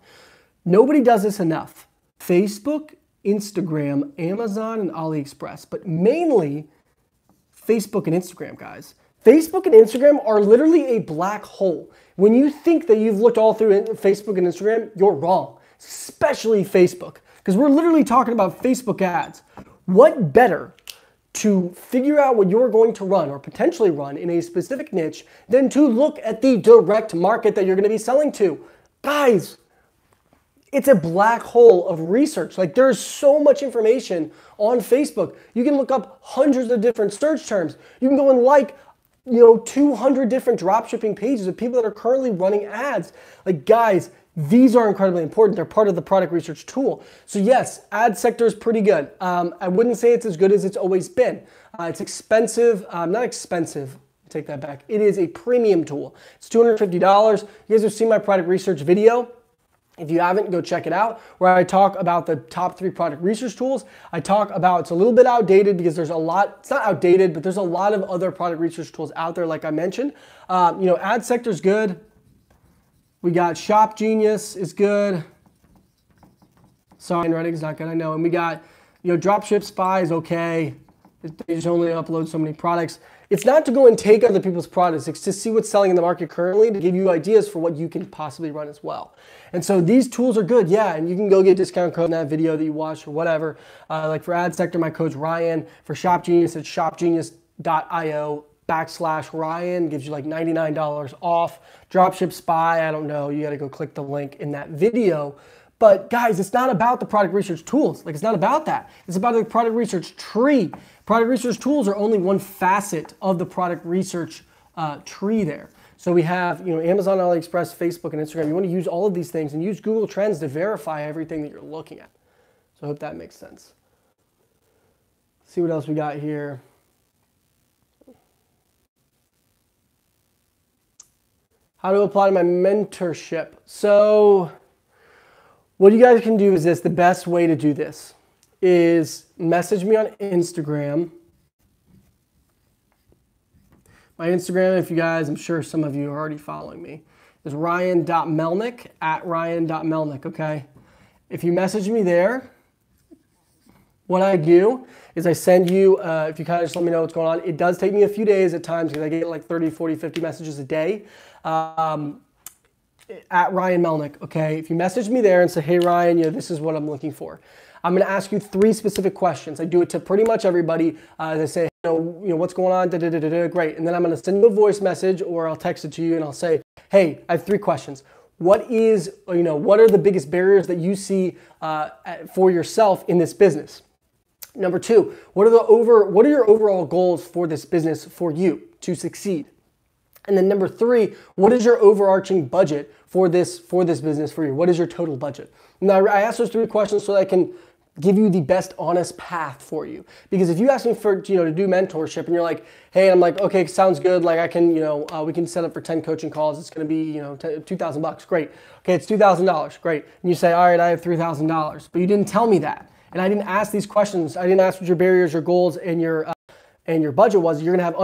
Nobody does this enough. Facebook, Instagram, Amazon, and AliExpress, but mainly Facebook and Instagram, guys. Facebook and Instagram are literally a black hole. When you think that you've looked all through Facebook and Instagram, you're wrong, especially Facebook, because we're literally talking about Facebook ads. What better to figure out what you're going to run or potentially run in a specific niche than to look at the direct market that you're going to be selling to? Guys, it's a black hole of research. Like, there's so much information on Facebook. You can look up hundreds of different search terms. You can go and 200 different dropshipping pages of people that are currently running ads. Like, guys, these are incredibly important. They're part of the product research tool. So yes, ad sector is pretty good. I wouldn't say it's as good as it's always been. It's expensive, not expensive. Take that back. It is a premium tool. It's $250. You guys have seen my product research video. If you haven't, go check it out, where I talk about the top 3 product research tools. I talk about, it's a little bit outdated because there's a lot, it's not outdated, but there's a lot of other product research tools out there, like I mentioned. Ad sector is good. We got Shop Genius is good. Sorry, handwriting is not good, I know. And we got, Dropship Spy is okay. They just only upload so many products. It's not to go and take other people's products. It's to see what's selling in the market currently to give you ideas for what you can possibly run as well. And so these tools are good, yeah, and you can go get a discount code in that video that you watched or whatever. Like for ad sector, my code's Ryan. For Shop Genius, it's shopgenius.io/Ryan. Gives you like $99 off. Dropship Spy, I don't know. You got to go click the link in that video. But guys, it's not about the product research tools. Like, it's not about that. It's about the product research tree. Product research tools are only one facet of the product research tree there. So we have, Amazon, AliExpress, Facebook, and Instagram. You want to use all of these things and use Google Trends to verify everything that you're looking at. So I hope that makes sense. Let's see what else we got here. How to apply to my mentorship. So what you guys can do is this. The best way to do this is message me on Instagram. My Instagram, if you guys, I'm sure some of you are already following me, is ryan.melnick, @ryan.melnick, okay? If you message me there, what I do is I send you, if you kind of just let me know what's going on. It does take me a few days at times because I get like 30, 40, 50 messages a day. At Ryan Melnick, okay? If you message me there and say, hey Ryan, this is what I'm looking for, I'm gonna ask you 3 specific questions. I do it to pretty much everybody. They say, what's going on, great. And then I'm gonna send you a voice message or I'll text it to you and I'll say, hey, I have 3 questions. What are the biggest barriers that you see for yourself in this business? Number 2, what are your overall goals for this business for you to succeed? And then number 3, what is your overarching budget for this business for you? What is your total budget? Now, I ask those 3 questions so that I can give you the best honest path for you. Because if you ask me for, to do mentorship and you're like, hey, I'm like, okay, sounds good. Like I can, we can set up for 10 coaching calls. It's going to be, $2,000. Great. Okay. It's $2,000. Great. And you say, all right, I have $3,000, but you didn't tell me that. And I didn't ask these questions. I didn't ask what your barriers, your goals, and your budget was. You're going to have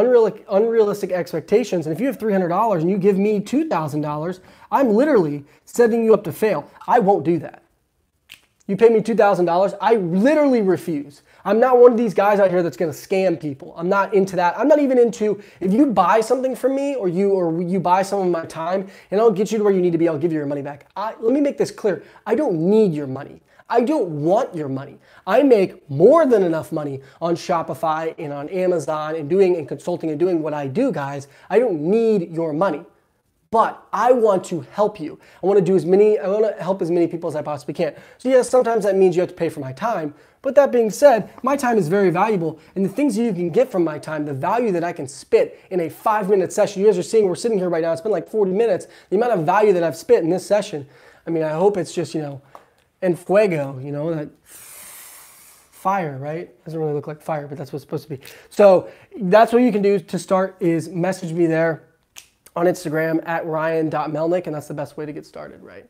unrealistic expectations. And if you have $300 and you give me $2,000, I'm literally setting you up to fail. I won't do that. You pay me $2,000, I literally refuse. I'm not one of these guys out here that's going to scam people. I'm not into that. I'm not even into, if you buy something from me or you buy some of my time and I'll get you to where you need to be, I'll give you your money back. Let me make this clear. I don't need your money. I don't want your money. I make more than enough money on Shopify and on Amazon and consulting and doing what I do, guys. I don't need your money. But I want to help you. I want to help as many people as I possibly can. So yes, sometimes that means you have to pay for my time. But that being said, my time is very valuable. And the things that you can get from my time, the value that I can spit in a 5-minute session. You guys are seeing, we're sitting here right now, it's been like 40 minutes. The amount of value that I've spit in this session. I mean, I hope it's just, en fuego, that fire, right? Doesn't really look like fire, but that's what it's supposed to be. So that's what you can do to start is message me there on Instagram at ryan.melnick, and that's the best way to get started, right?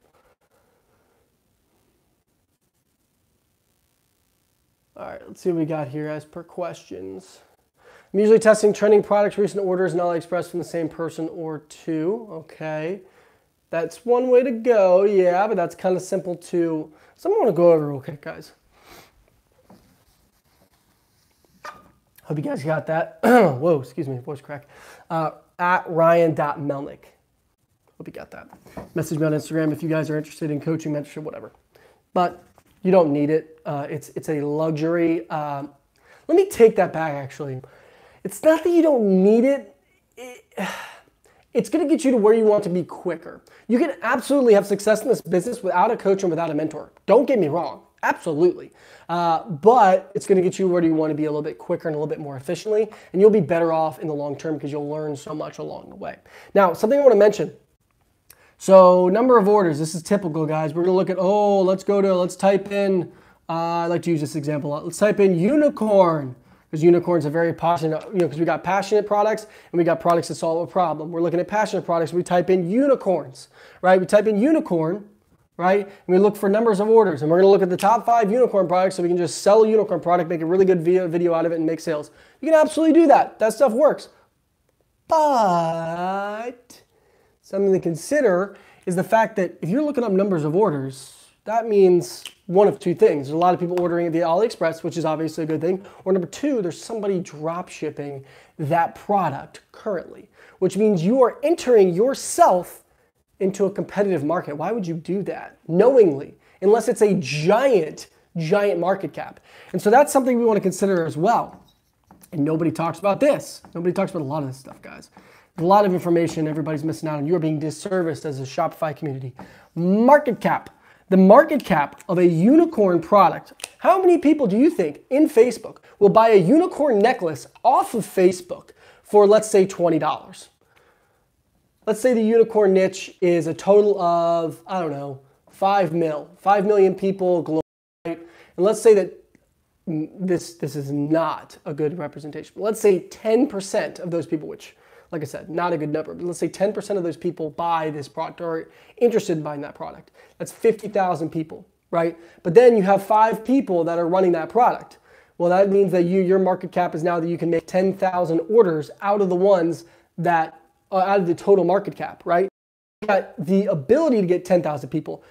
All right, let's see what we got here as per questions. I'm usually testing trending products, recent orders, and AliExpress from the same person or two. Okay, that's one way to go, yeah, but that's kind of simple too. So I'm gonna go over real quick, guys. Hope you guys got that. Whoa, excuse me, voice crack. At ryan.melnick. Hope you got that. Message me on Instagram if you guys are interested in coaching, mentorship, whatever. But you don't need it. It's a luxury. Let me take that back, actually. It's not that you don't need it. It's going to get you to where you want to be quicker. You can absolutely have success in this business without a coach and without a mentor. Don't get me wrong. Absolutely. But it's going to get you where you want to be a little bit quicker and a little bit more efficiently. And you'll be better off in the long term because you'll learn so much along the way. Now, something I want to mention. So number of orders, this is typical, guys. We're going to look at, let's type in, I like to use this example a lot. Let's type in unicorn, because unicorns are very passionate, because we got passionate products and we got products that solve a problem. We're looking at passionate products, we type in unicorns, right? We type in unicorn, right? And we look for numbers of orders, and we're going to look at the top 5 unicorn products so we can just sell a unicorn product, make a really good video out of it, and make sales. You can absolutely do that. That stuff works. But something to consider is the fact that if you're looking up numbers of orders, that means one of two things. There's a lot of people ordering via AliExpress, which is obviously a good thing. Or number 2, there's somebody drop shipping that product currently, which means you are entering yourself into a competitive market. Why would you do that knowingly, unless it's a giant market cap? And so that's something we want to consider as well. And nobody talks about this. Nobody talks about a lot of this stuff, guys. A lot of information everybody's missing out on. You're being disserviced as a Shopify community. Market cap. The market cap of a unicorn product. How many people do you think in Facebook will buy a unicorn necklace off of Facebook for, let's say, $20? Let's say the unicorn niche is a total of, 5 million people globally. Right? And let's say that this is not a good representation. But let's say 10% of those people, which, like I said, not a good number, but let's say 10% of those people buy this product or are interested in buying that product. That's 50,000 people, right? But then you have 5 people that are running that product. Well, that means that your market cap is now that you can make 10,000 orders out of the ones that out of the total market cap, right? You got the ability to get 10,000 people.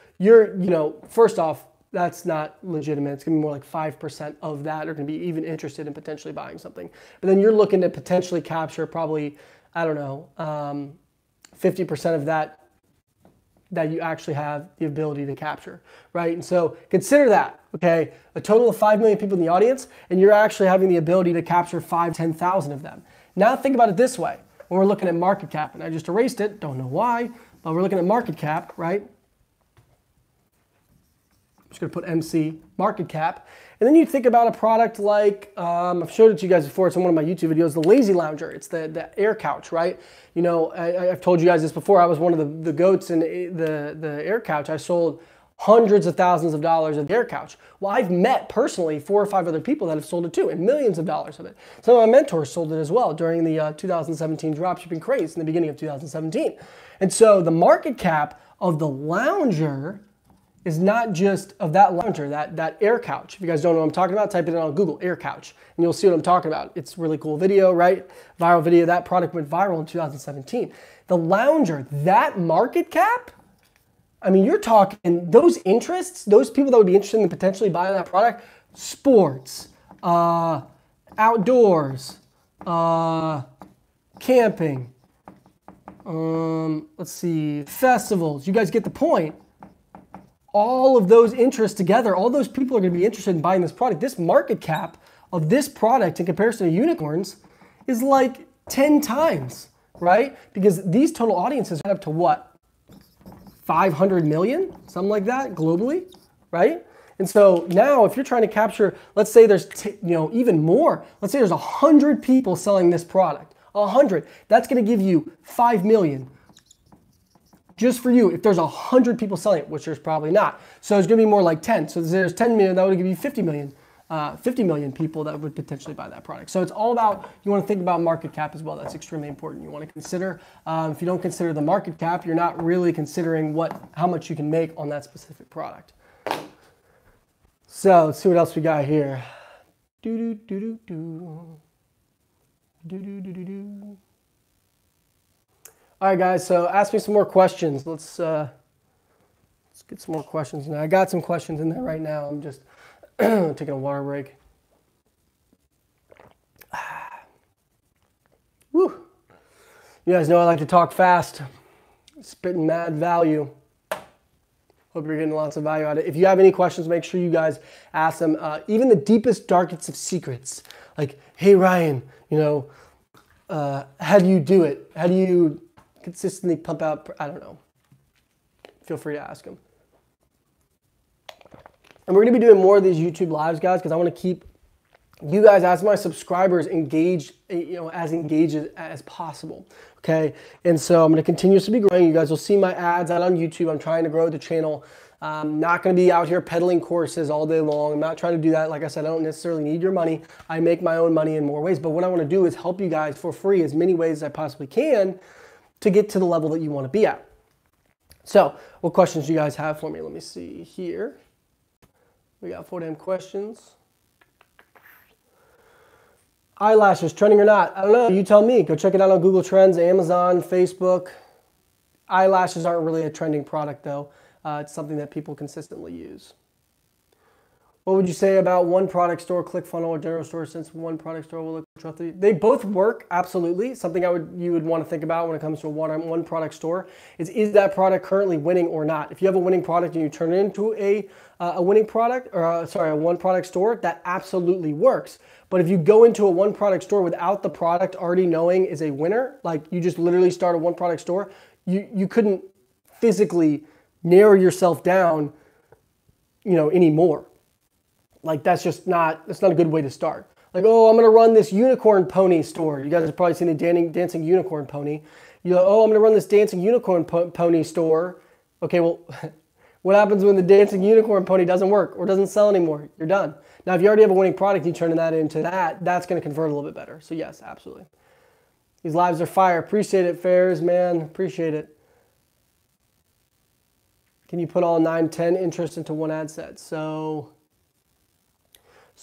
First off, that's not legitimate. It's gonna be more like 5% of that are gonna be even interested in potentially buying something. But then you're looking to potentially capture probably, 50% of that you actually have the ability to capture, right? And so consider that, okay? A total of 5 million people in the audience, and you're actually having the ability to capture 10,000 of them. Now think about it this way. When we're looking at market cap, and I just erased it, don't know why, but we're looking at market cap, right? I'm just gonna put MC, market cap. And then you think about a product like, I've showed it to you guys before, it's in one of my YouTube videos, the Lazy Lounger. It's the air couch, right? I've told you guys this before, I was one of the goats in the air couch. I sold hundreds of thousands of dollars of the air couch. Well, I've met personally 4 or 5 other people that have sold it too, and millions of dollars of it. Some of my mentors sold it as well during the 2017 dropshipping craze in the beginning of 2017. And so the market cap of the Lounger is not just of that lounger, that air couch. If you guys don't know what I'm talking about, type it in on Google, air couch, and you'll see what I'm talking about. It's a really cool video, right? Viral video. That product went viral in 2017. The Lounger, that market cap, I mean, you're talking those interests, those people that would be interested in potentially buying that product, sports, outdoors, camping, let's see, festivals. You guys get the point. All of those interests together, all those people are going to be interested in buying this product. This market cap of this product in comparison to unicorns is like 10 times right? Because these total audiences add up to what? 500 million, something like that globally, right? And so now if you're trying to capture, let's say there's even more, let's say there's 100 people selling this product, 100, that's gonna give you 5 million just for you if there's 100 people selling it, which there's probably not. So it's gonna be more like 10. So there's 10 million, that would give you 50 million people that would potentially buy that product. So it's all about, you want to think about market cap as well. That's extremely important. You want to consider, if you don't consider the market cap, you're not really considering how much you can make on that specific product. So let's see what else we got here. All right, guys, so ask me some more questions. Let's get some more questions now. I got some questions in there right now. I'm just taking a water break. Woo. You guys know I like to talk fast, spitting mad value. Hope you're getting lots of value out of it. If you have any questions, make sure you guys ask them. Even the deepest, darkest of secrets, like, hey, Ryan, how do you do it? How do you consistently pump out, I don't know. Feel free to ask them. And we're going to be doing more of these YouTube lives, guys, because I want to keep you guys, as my subscribers, engaged, as engaged as possible. Okay, and so I'm going to continuously be growing. You guys will see my ads out on YouTube. I'm trying to grow the channel. I'm not going to be out here peddling courses all day long. I'm not trying to do that. Like I said, I don't necessarily need your money. I make my own money in more ways. But what I want to do is help you guys for free as many ways as I possibly can to get to the level that you want to be at. So what questions do you guys have for me? Let me see here. We got 4 damn questions. Eyelashes, trending or not? I don't know. You tell me. Go check it out on Google Trends, Amazon, Facebook. Eyelashes aren't really a trending product, though. It's something that people consistently use. What would you say about one product store, ClickFunnels, or general store, since one product store will look trustworthy? They both work, absolutely. Something you would want to think about when it comes to a one product store is that product currently winning or not? If you have a winning product and you turn it into a winning product, or a one product store, that absolutely works. But if you go into a one product store without the product already knowing is a winner, like you just literally start a one product store, you couldn't physically narrow yourself down, anymore. Like that's not a good way to start. Like, oh, I'm gonna run this unicorn pony store. You guys have probably seen the dancing unicorn pony. You're like, oh, I'm gonna run this dancing unicorn pony store. Okay, well, what happens when the dancing unicorn pony doesn't work or doesn't sell anymore? You're done. Now, if you already have a winning product, you turn that into that's gonna convert a little bit better. So yes, absolutely. These lives are fire. Appreciate it, Fairs, man. Appreciate it. Can you put all 9, 10 interests into one ad set? So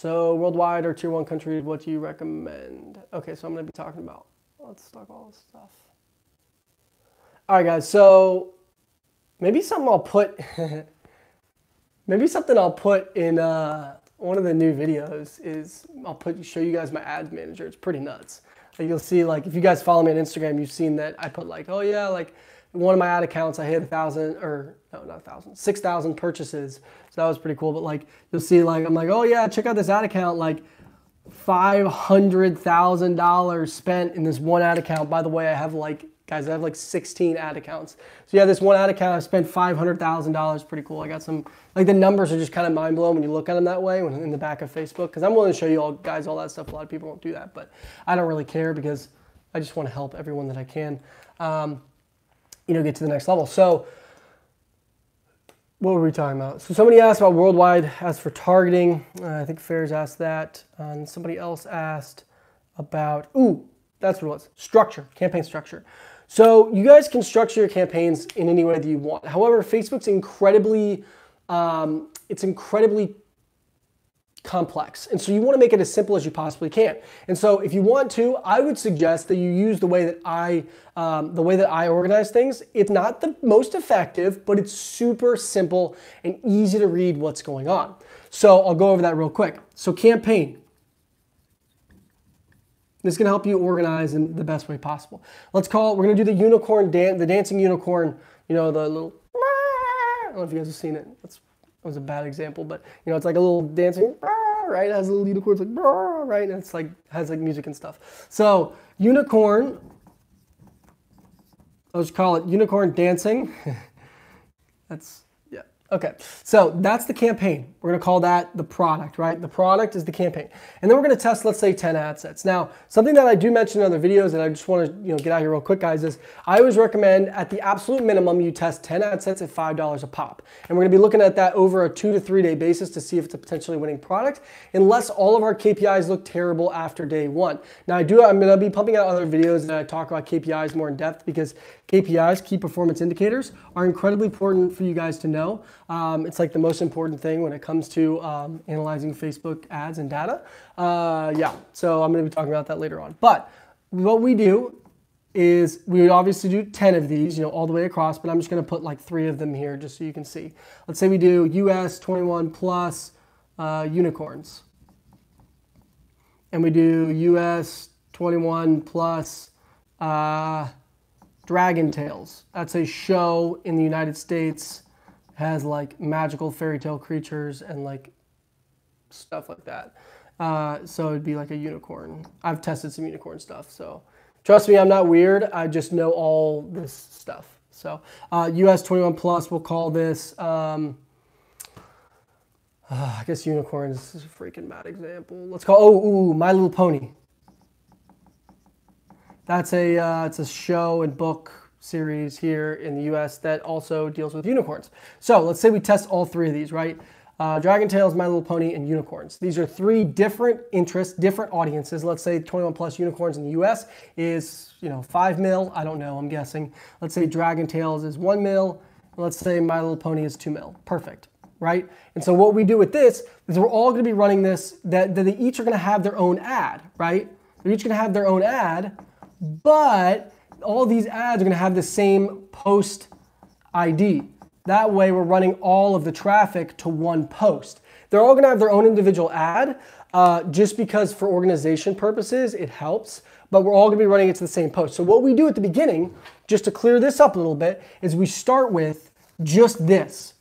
worldwide or tier 1 countries, what do you recommend? Okay, so I'm going to be talking about, let's talk all this stuff. All right, guys, so maybe something I'll put, in one of the new videos is show you guys my ads manager. It's pretty nuts. Like you'll see, like if you guys follow me on Instagram, you've seen that I put like, oh yeah, like one of my ad accounts, I hit 6,000 purchases. So that was pretty cool. But like, you'll see like, I'm like, oh yeah, check out this ad account, like $500,000 spent in this one ad account. By the way, I have like 16 ad accounts. So yeah, this one ad account, I spent $500,000. Pretty cool. I got some, like the numbers are just kind of mind blowing when you look at them that way in the back of Facebook. Cause I'm willing to show you all guys all that stuff. A lot of people don't do that, but I don't really care because I just want to help everyone that I can. Get to the next level. So what were we talking about? So somebody asked about worldwide as for targeting. I think Fairs asked that. And somebody else asked about, that's what it was, structure, campaign structure. So you guys can structure your campaigns in any way that you want. However, Facebook's incredibly complex. And so you want to make it as simple as you possibly can. And so if you want to, I would suggest that you use the way that I organize things. It's not the most effective, but it's super simple and easy to read what's going on. So I'll go over that real quick. So campaign. This is going to help you organize in the best way possible. We're going to do the unicorn dance, the dancing unicorn, the little, I don't know if you guys have seen it. That was a bad example, but it's like a little dancing, right? It has a little unicorn, it's like, right? And it's like, has like music and stuff. So unicorn, Let's call it unicorn dancing. That's, yeah. Okay, so that's the campaign. We're gonna call that the product, right? The product is the campaign. And then we're gonna test, let's say 10 ad sets. Now, something that I do mention in other videos that I just wanna get out here real quick, guys, is I always recommend at the absolute minimum, you test 10 ad sets at $5 a pop. And we're gonna be looking at that over a 2 to 3 day basis to see if it's a potentially winning product, unless all of our KPIs look terrible after day one. Now I'm gonna be pumping out other videos that I talk about KPIs more in depth, because KPIs, key performance indicators, are incredibly important for you guys to know. It's like the most important thing when it comes to analyzing Facebook ads and data. Yeah, so I'm gonna be talking about that later on. But what we do is we would obviously do 10 of these, all the way across, but I'm just gonna put like 3 of them here just so you can see. Let's say we do US 21 plus unicorns. And we do US 21 plus Dragon Tales. That's a show in the United States, has like magical fairy tale creatures and like stuff like that. So it'd be like a unicorn. I've tested some unicorn stuff, so trust me, I'm not weird. I just know all this stuff. So US 21 plus, we'll call this, I guess unicorns is a freaking bad example. Let's call, My Little Pony. That's it's a show and book series here in the US that also deals with unicorns. So let's say we test all 3 of these, right? Dragon Tales, My Little Pony, and unicorns. These are 3 different interests, different audiences. Let's say 21 plus unicorns in the US is, 5 mil. I don't know, I'm guessing. Let's say Dragon Tales is 1 mil. Let's say My Little Pony is 2 mil. Perfect, right? And so what we do with this is we're all gonna be running this, that they each are gonna have their own ad, right? They're each gonna have their own ad, but all these ads are gonna have the same post ID. That way we're running all of the traffic to one post. They're all gonna have their own individual ad, just because for organization purposes, it helps, but we're all gonna be running it to the same post. So what we do at the beginning, just to clear this up a little bit, is we start with just this.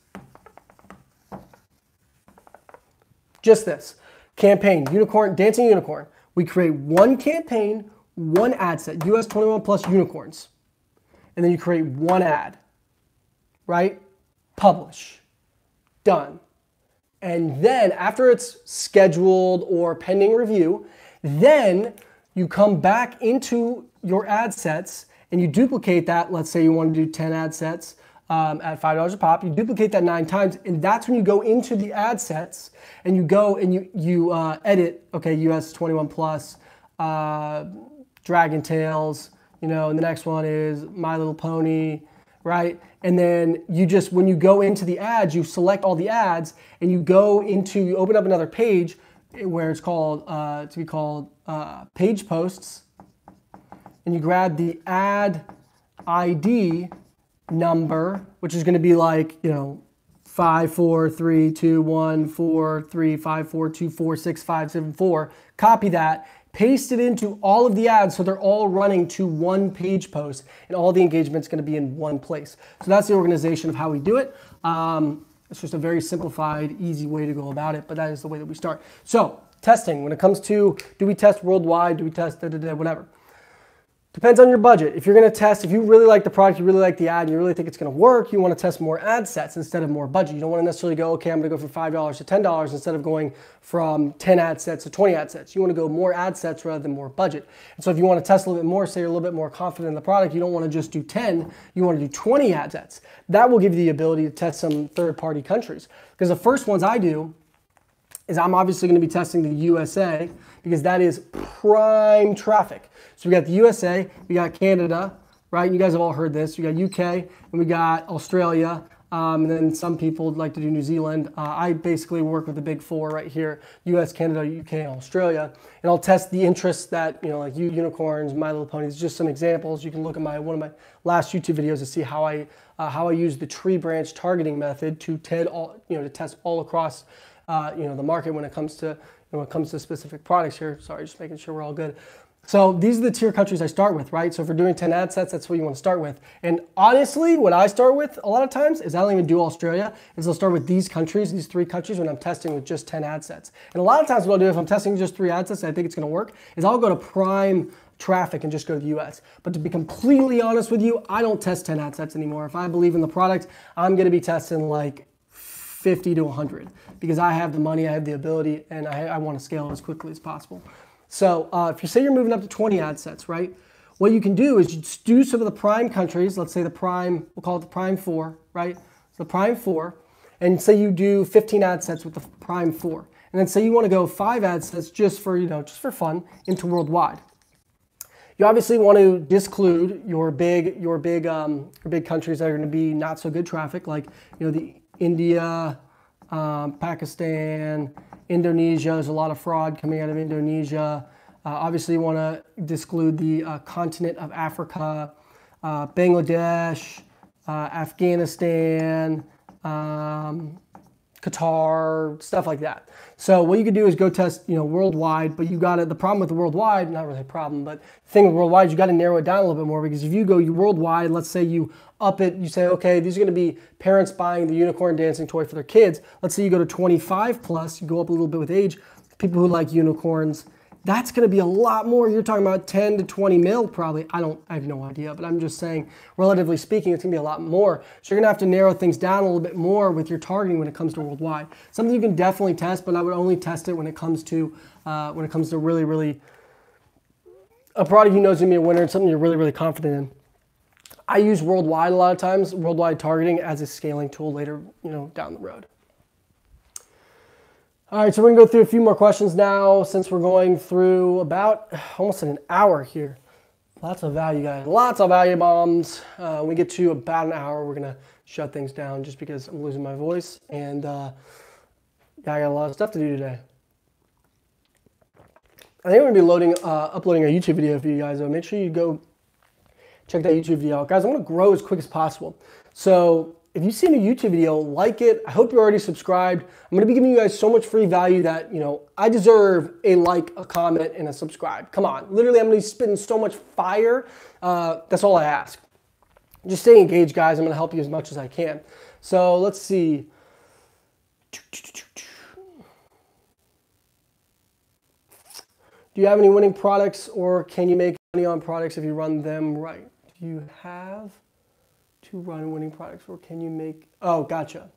Just this. Campaign, unicorn, dancing unicorn. We create one campaign, one ad set, US 21 plus unicorns. And then you create one ad, right? Publish, done. And then after it's scheduled or pending review, then you come back into your ad sets and you duplicate that. Let's say you want to do 10 ad sets at $5 a pop. You duplicate that 9 times, and that's when you go into the ad sets and you go and you edit, okay, US 21 plus, Dragon Tales, and the next one is My Little Pony, right? And then you just, when you go into the ads, you select all the ads and you open up another page where it's called, page posts, and you grab the ad ID number, which is gonna be like, 5 4 3 2 1 4 3 5 4 2 4 6 5 7 4. Copy that, paste it into all of the ads so they're all running to one page post, and all the engagement's gonna be in one place. So that's the organization of how we do it. It's just a very simplified, easy way to go about it, but that is the way that we start. So testing, when it comes to, do we test worldwide, do we test whatever? Depends on your budget. If you're gonna test, if you really like the product, you really like the ad, and you really think it's gonna work, you wanna test more ad sets instead of more budget. You don't wanna necessarily go, okay, I'm gonna go from $5 to $10 instead of going from 10 ad sets to 20 ad sets. You wanna go more ad sets rather than more budget. And so if you wanna test a little bit more, say you're a little bit more confident in the product, you don't wanna just do 10, you wanna do 20 ad sets. That will give you the ability to test some third-party countries. Because the first ones I do is I'm obviously gonna be testing the USA, because that is prime traffic. So we got the USA, we got Canada, right? You guys have all heard this. We got UK, and we got Australia, and then some people would like to do New Zealand. I basically work with the big 4 right here: US, Canada, UK, and Australia. And I'll test the interests that, like unicorns, My Little Ponies, just some examples. You can look at one of my last YouTube videos to see how I use the tree branch targeting method to test all across the market when it comes to specific products here. Sorry, just making sure we're all good. So these are the tier countries I start with, right? So if we're doing 10 ad sets, that's what you want to start with. And honestly, what I start with a lot of times is I don't even do Australia, is I'll start with these countries, these 3 countries, when I'm testing with just 10 ad sets. And a lot of times what I'll do if I'm testing just 3 ad sets and I think it's going to work, is I'll go to prime traffic and just go to the US. But to be completely honest with you, I don't test 10 ad sets anymore. If I believe in the product, I'm gonna be testing like 50 to 100 because I have the money, I have the ability, and I wanna scale as quickly as possible. So if you say you're moving up to 20 ad sets, right? What you can do is you do some of the prime countries, let's say the prime, we'll call it the prime 4, right? So the prime 4, and say you do 15 ad sets with the prime 4. And then say you want to go 5 ad sets just for, just for fun into worldwide. You obviously want to disclude your big countries that are going to be not so good traffic, like the India, Pakistan, Indonesia. There's a lot of fraud coming out of Indonesia. Obviously, you want to disclude the continent of Africa, Bangladesh, Afghanistan, Qatar, stuff like that. So what you could do is go test, worldwide, but you got to, the problem with the worldwide, not really a problem, but the thing with worldwide, you got to narrow it down a little bit more, because if you go worldwide, let's say you up it, you say, okay, these are going to be parents buying the unicorn dancing toy for their kids. Let's say you go to 25 plus, you go up a little bit with age, people who like unicorns. That's going to be a lot more. You're talking about 10 to 20 mil probably. I have no idea, but I'm just saying, relatively speaking, it's going to be a lot more. So you're going to have to narrow things down a little bit more with your targeting when it comes to worldwide. Something you can definitely test, but I would only test it when it comes to really, really a product you know is going to be a winner and something you're really, really confident in. I use worldwide a lot of times, worldwide targeting as a scaling tool later, down the road. All right, so we're gonna go through a few more questions now since we're going through about almost an hour here. Lots of value, guys. Lots of value bombs. When we get to about an hour, we're gonna shut things down just because I'm losing my voice, and I got a lot of stuff to do today. I think I'm gonna be uploading a YouTube video for you guys, so make sure you go check that YouTube video out. Guys, I wanna grow as quick as possible. So if you've seen a YouTube video, like it. I hope you're already subscribed. I'm going to be giving you guys so much free value that, I deserve a like, a comment, and a subscribe. Come on. Literally, I'm going to be spitting so much fire. That's all I ask. Just stay engaged, guys. I'm going to help you as much as I can. So let's see. Do you have any winning products, or can you make money on products if you run them right? Do you have to run winning products, or can you make, oh, gotcha.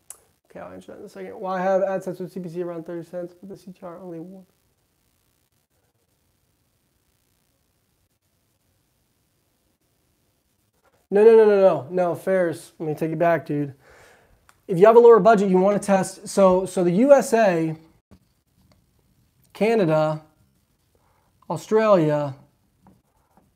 Okay, I'll answer that in a second. Well, I have ad sets with CPC around 30 cents, but the CTR only 1. No, Fairs. Let me take it back, dude. If you have a lower budget, you want to test, so the USA, Canada, Australia,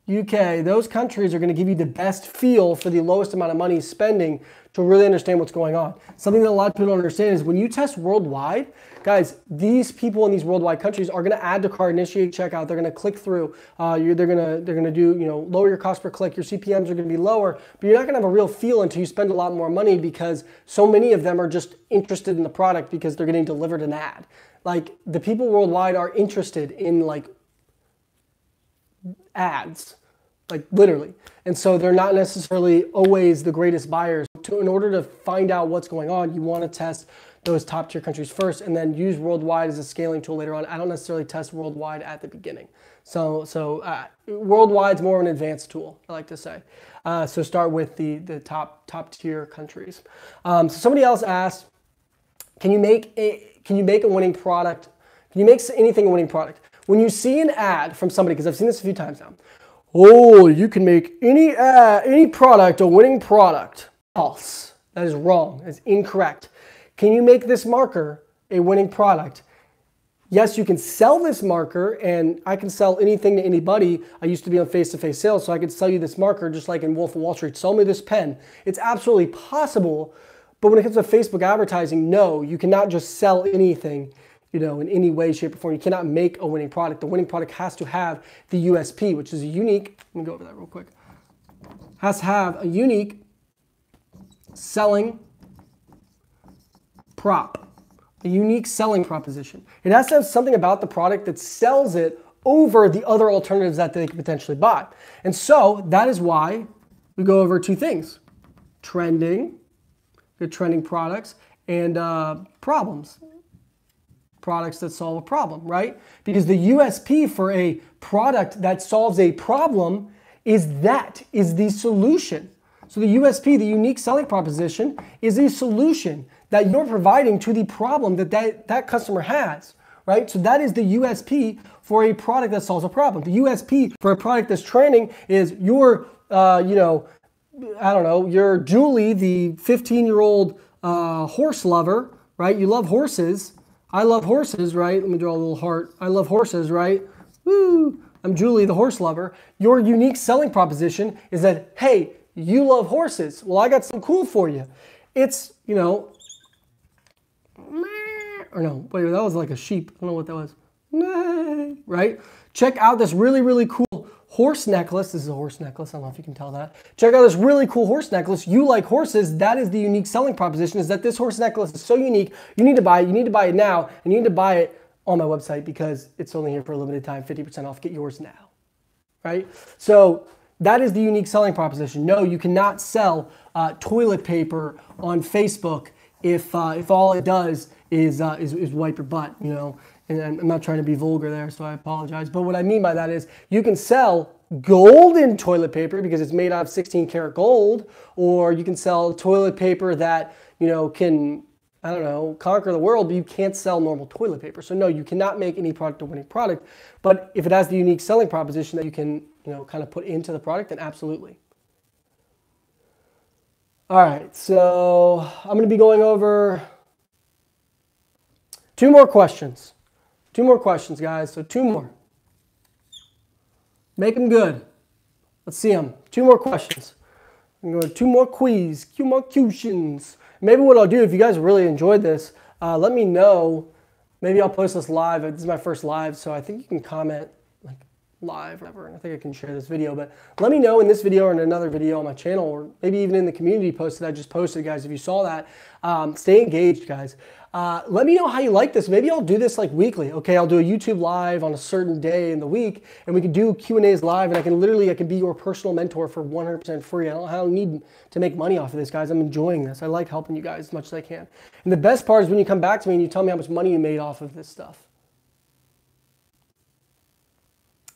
UK, those countries are going to give you the best feel for the lowest amount of money spending to really understand what's going on. Something that a lot of people don't understand is when you test worldwide, guys, these people in these worldwide countries are going to add to cart, initiate checkout. They're going to click through. They're going to do, lower your cost per click. Your CPMs are going to be lower, but you're not going to have a real feel until you spend a lot more money, because so many of them are just interested in the product because they're getting delivered an ad. Like, the people worldwide are interested in ads. Like, literally. And so they're not necessarily always the greatest buyers. In order to find out what's going on, you want to test those top tier countries first and then use worldwide as a scaling tool later on. I don't necessarily test worldwide at the beginning. So worldwide's more of an advanced tool, I like to say. So start with the top tier countries. So somebody else asked, can you make a winning product? Can you make anything a winning product? When you see an ad from somebody, because I've seen this a few times now, oh, you can make any product a winning product. False. That is wrong. That's incorrect. Can you make this marker a winning product? Yes, you can sell this marker, and I can sell anything to anybody. I used to be on face-to-face sales, so I could sell you this marker just like in Wolf of Wall Street. Sell me this pen. It's absolutely possible, but when it comes to Facebook advertising, no, you cannot just sell anything, in any way, shape, or form. You cannot make a winning product. The winning product has to have the USP, which is a unique, let me go over that real quick, has to have a unique selling prop, a unique selling proposition. It has to have something about the product that sells it over the other alternatives that they could potentially buy. And so that is why we go over two things: trending, good trending products, and problems. products that solve a problem, right? Because the USP for a product that solves a problem is the solution. So the USP, the unique selling proposition, is a solution that you're providing to the problem that customer has, right? So that is the USP for a product that solves a problem. The USP for a product that's training is your, you're Julie, the 15-year-old horse lover, right? You love horses. I love horses, right? Let me draw a little heart. I love horses, right? Woo! I'm Julie, the horse lover. Your unique selling proposition is that, hey, you love horses. Well, I got some cool for you. It's, or no, wait, that was like a sheep. I don't know what that was. Right? Check out this really, really cool horse necklace. This is a horse necklace. I don't know if you can tell that. Check out this really cool horse necklace. You like horses. That is the unique selling proposition, is that this horse necklace is so unique. You need to buy it. You need to buy it now. And you need to buy it on my website because it's only here for a limited time, 50% off. Get yours now, right? So that is the unique selling proposition. No, you cannot sell toilet paper on Facebook if all it does is wipe your butt, And I'm not trying to be vulgar there, so I apologize. But what I mean by that is you can sell golden toilet paper because it's made out of 16 karat gold, or you can sell toilet paper that, can, conquer the world, but you can't sell normal toilet paper. So no, you cannot make any product a winning product. But if it has the unique selling proposition that you can, kind of put into the product, then absolutely. All right, so I'm going to be going over two more questions. Two more questions, guys. So two more. Make them good. Let's see them. Two more questions. I'm going to go two more questions. Maybe what I'll do, if you guys really enjoyed this, let me know. Maybe I'll post this live. This is my first live, so I think you can comment like live or whatever, and I think I can share this video. But let me know in this video or in another video on my channel, or maybe even in the community post that I just posted, guys, if you saw that. Stay engaged, guys. Let me know how you like this. Maybe I'll do this like weekly. Okay, I'll do a YouTube live on a certain day in the week, and we can do Q&As live, and I can be your personal mentor for 100% free. I don't need to make money off of this, guys. I'm enjoying this. I like helping you guys as much as I can. And the best part is when you come back to me and you tell me how much money you made off of this stuff.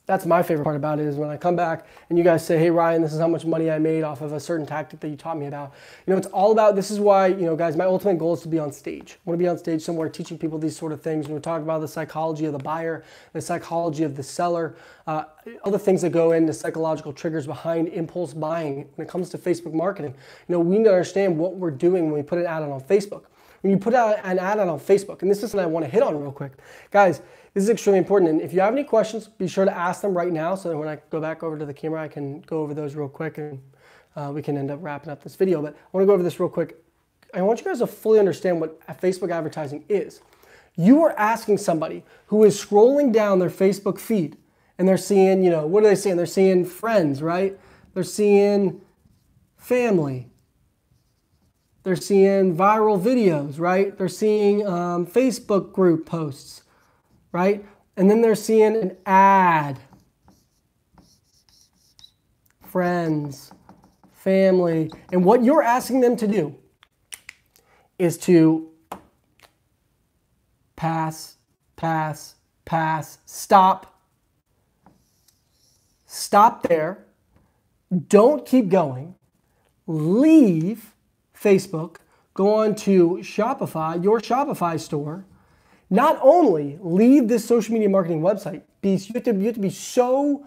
That's my favorite part about it, is when I come back and you guys say, hey, Ryan, this is how much money I made off of a certain tactic that you taught me about. It's all about, this is why, guys, my ultimate goal is to be on stage. I want to be on stage somewhere teaching people these sort of things. We're talking about the psychology of the buyer, the psychology of the seller, other things that go into psychological triggers behind impulse buying when it comes to Facebook marketing. We need to understand what we're doing when we put an ad on Facebook. When you put out an ad on Facebook, and this is something I want to hit on real quick. Guys, this is extremely important, and if you have any questions, be sure to ask them right now so that when I go back over to the camera, I can go over those real quick, and we can end up wrapping up this video. But I want to go over this real quick. I want you guys to fully understand what Facebook advertising is. You are asking somebody who is scrolling down their Facebook feed, and they're seeing, what are they seeing? They're seeing friends, right? They're seeing family. They're seeing viral videos, right? They're seeing Facebook group posts, right? And then they're seeing an ad. Friends, family. And what you're asking them to do is to pass, stop. Stop there. Don't keep going. Leave Facebook. Go on to Shopify, your Shopify store. Not only leave this social media marketing website, you have to be so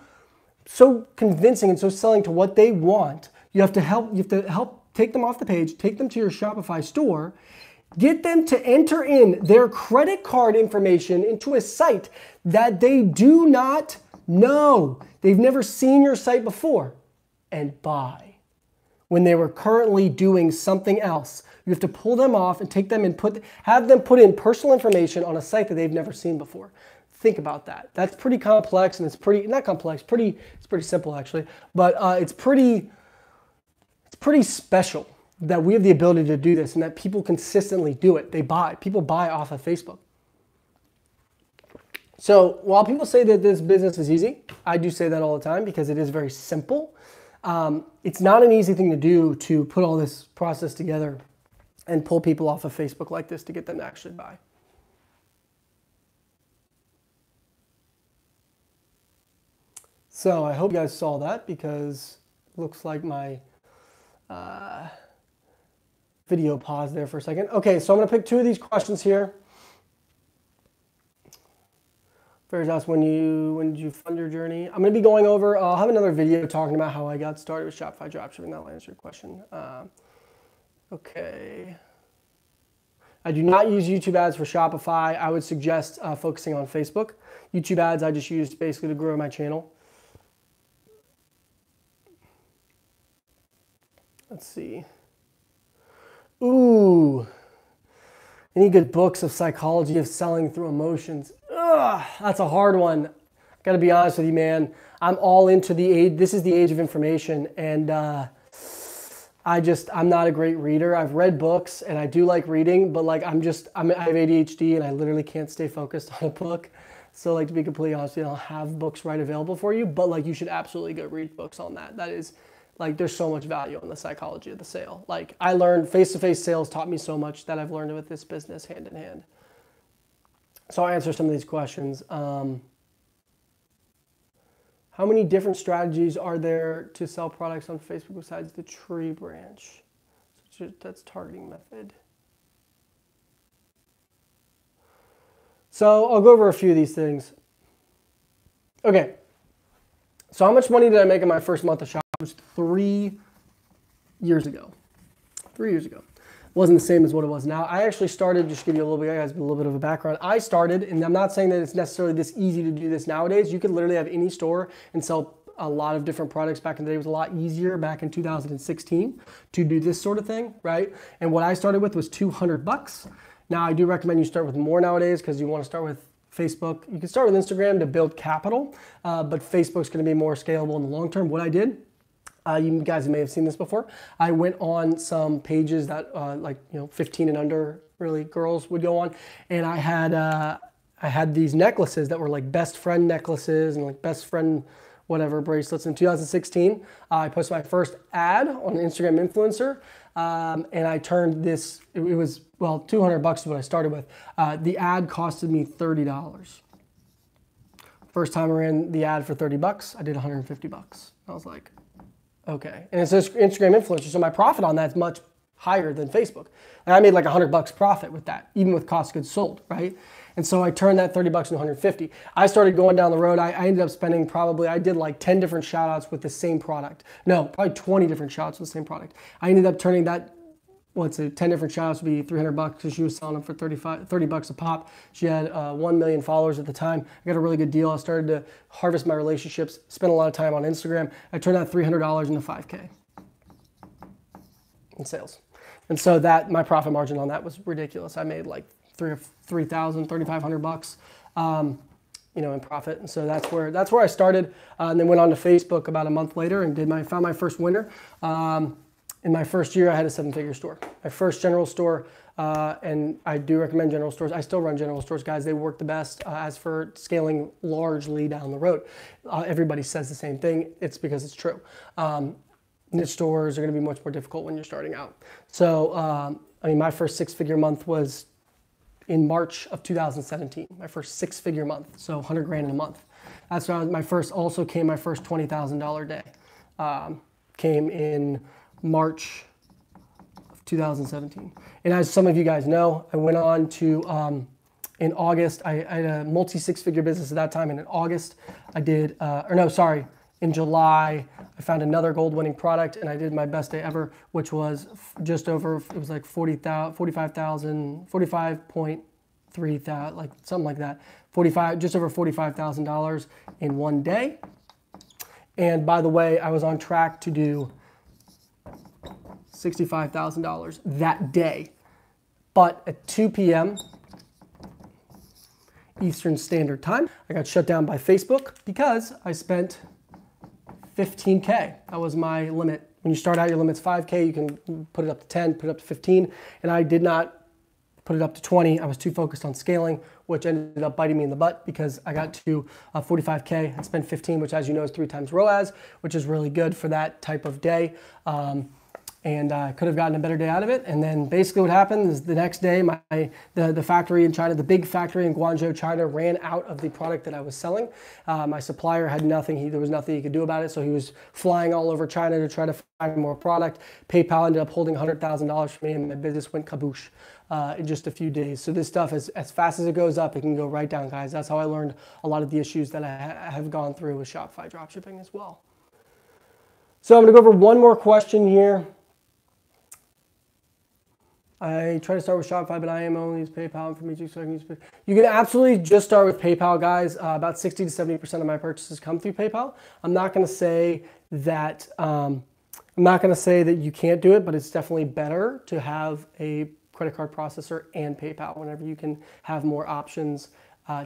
convincing and so selling to what they want. You have to help take them off the page, take them to your Shopify store, get them to enter in their credit card information into a site that they do not know. They've never seen your site before, and buy when they were currently doing something else. You have to pull them off and take them and have them put in personal information on a site that they've never seen before. Think about that. That's pretty complex, and it's not complex, it's pretty simple actually, but it's pretty special that we have the ability to do this and that people consistently do it. People buy off of Facebook. So while people say that this business is easy, I do say that all the time because it is very simple. It's not an easy thing to do, to put all this process together and pull people off of Facebook like this to get them to actually buy. So I hope you guys saw that because it looks like my video paused there for a second. Okay, so I'm going to pick two of these questions here. First, ask when did you fund your journey? I'm going to be going over, I'll have another video talking about how I got started with Shopify Dropshipping. That'll answer your question. Okay. I do not use YouTube ads for Shopify. I would suggest focusing on Facebook. YouTube ads I just used basically to grow my channel. Let's see. Ooh. Any good books of psychology of selling through emotions? Ugh, that's a hard one. Got to be honest with you, man. I'm all into the age. This is the age of information, and I'm not a great reader. I've read books, and I do like reading, but like I have ADHD, and I literally can't stay focused on a book. So like to be completely honest with you, I don't have books right available for you, but like you should absolutely go read books on that. That is like there's so much value in the psychology of the sale. Like I learned face-to-face sales taught me so much that I've learned with this business hand in hand. So I'll answer some of these questions. How many different strategies are there to sell products on Facebook besides the tree branch? So that's targeting method. So I'll go over a few of these things. Okay. So how much money did I make in my first month of shop? It was 3 years ago. 3 years ago. It wasn't the same as what it was now. I actually started, just to give you a little bit of a background. I started, and I'm not saying that it's necessarily this easy to do this nowadays. You could literally have any store and sell a lot of different products. Back in the day, it was a lot easier back in 2016 to do this sort of thing, right? And what I started with was $200. Now, I do recommend you start with more nowadays because you want to start with Facebook. You can start with Instagram to build capital, but Facebook's going to be more scalable in the long term. What I did, you guys may have seen this before. I went on some pages that 15 and under really girls would go on, and I had these necklaces that were like best friend necklaces and like best friend whatever bracelets. In 2016, I posted my first ad on Instagram influencer, and I turned this. It was $200 is what I started with. The ad costed me $30. First time I ran the ad for $30, I did $150. I was like, okay. And it says Instagram influencer, so my profit on that is much higher than Facebook. And I made like $100 profit with that, even with cost of goods sold, right? And so I turned that $30 into $150. I started going down the road. I ended up spending I did like 10 different shout outs with the same product. No, probably 20 different shout outs with the same product. I ended up turning that, 10 different shout outs would be $300 because she was selling them for $30 a pop. She had 1 million followers at the time. I got a really good deal. I started to harvest my relationships, spent a lot of time on Instagram. I turned that $300 into $5K in sales. And so my profit margin on that was ridiculous. I made like $3,000, $3,500, in profit. And so that's where I started, and then went on to Facebook about a month later and found my first winner. In my first year, I had a 7-figure store. My first general store, and I do recommend general stores. I still run general stores, guys. They work the best. As for scaling largely down the road, everybody says the same thing. It's because it's true. Niche stores are going to be much more difficult when you're starting out. So, my first 6-figure month was in March of 2017. My first 6-figure month, so 100 grand in a month. That's when my first $20,000 day. Came in March of 2017. And as some of you guys know, I went on to, in August, I had a multi-6-figure business at that time, and in August, in July, I found another gold-winning product, and I did my best day ever, which was just over, it was like 45.3 thousand, like something like that, just over $45,000 in one day. And by the way, I was on track to do $65,000 that day. But at 2 p.m. Eastern Standard Time, I got shut down by Facebook because I spent $15K. That was my limit. When you start out, your limit's $5K. You can put it up to 10, put it up to 15. And I did not put it up to 20. I was too focused on scaling, which ended up biting me in the butt because I got to 45K. I spent 15, which as you know is 3 times ROAS, which is really good for that type of day. and I could have gotten a better day out of it. And then basically what happened is the next day, the factory in China, the big factory in Guangzhou, China, ran out of the product that I was selling. My supplier had nothing. There was nothing he could do about it, so he was flying all over China to try to find more product. PayPal ended up holding $100,000 for me, and my business went kaboosh in just a few days. So this stuff, as fast as it goes up, it can go right down, guys. That's how I learned a lot of the issues that I have gone through with Shopify dropshipping as well. So I'm going to go over one more question here. I try to start with Shopify, but I am only use PayPal for me too, so I can use PayPal. You can absolutely just start with PayPal, guys. About 60 to 70% of my purchases come through PayPal. I'm not going to say that you can't do it, but it's definitely better to have a credit card processor and PayPal. Whenever you can have more options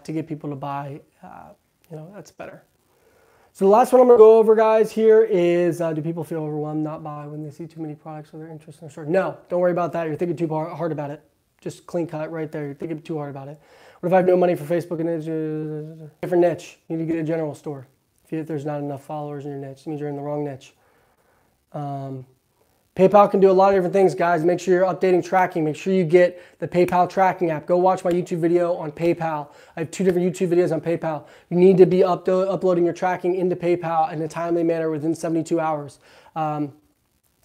to get people to buy, that's better. So the last one I'm going to go over, guys, here is, do people feel overwhelmed not buy when they see too many products or they're interested in a store? No, don't worry about that. You're thinking too hard about it. Just clean cut right there. You're thinking too hard about it. What if I have no money for Facebook and different niche? You need to get a general store. If there's not enough followers in your niche, it means you're in the wrong niche. PayPal can do a lot of different things, guys. Make sure you're updating tracking. Make sure you get the PayPal tracking app. Go watch my YouTube video on PayPal. I have 2 different YouTube videos on PayPal. You need to be uploading your tracking into PayPal in a timely manner within 72 hours, or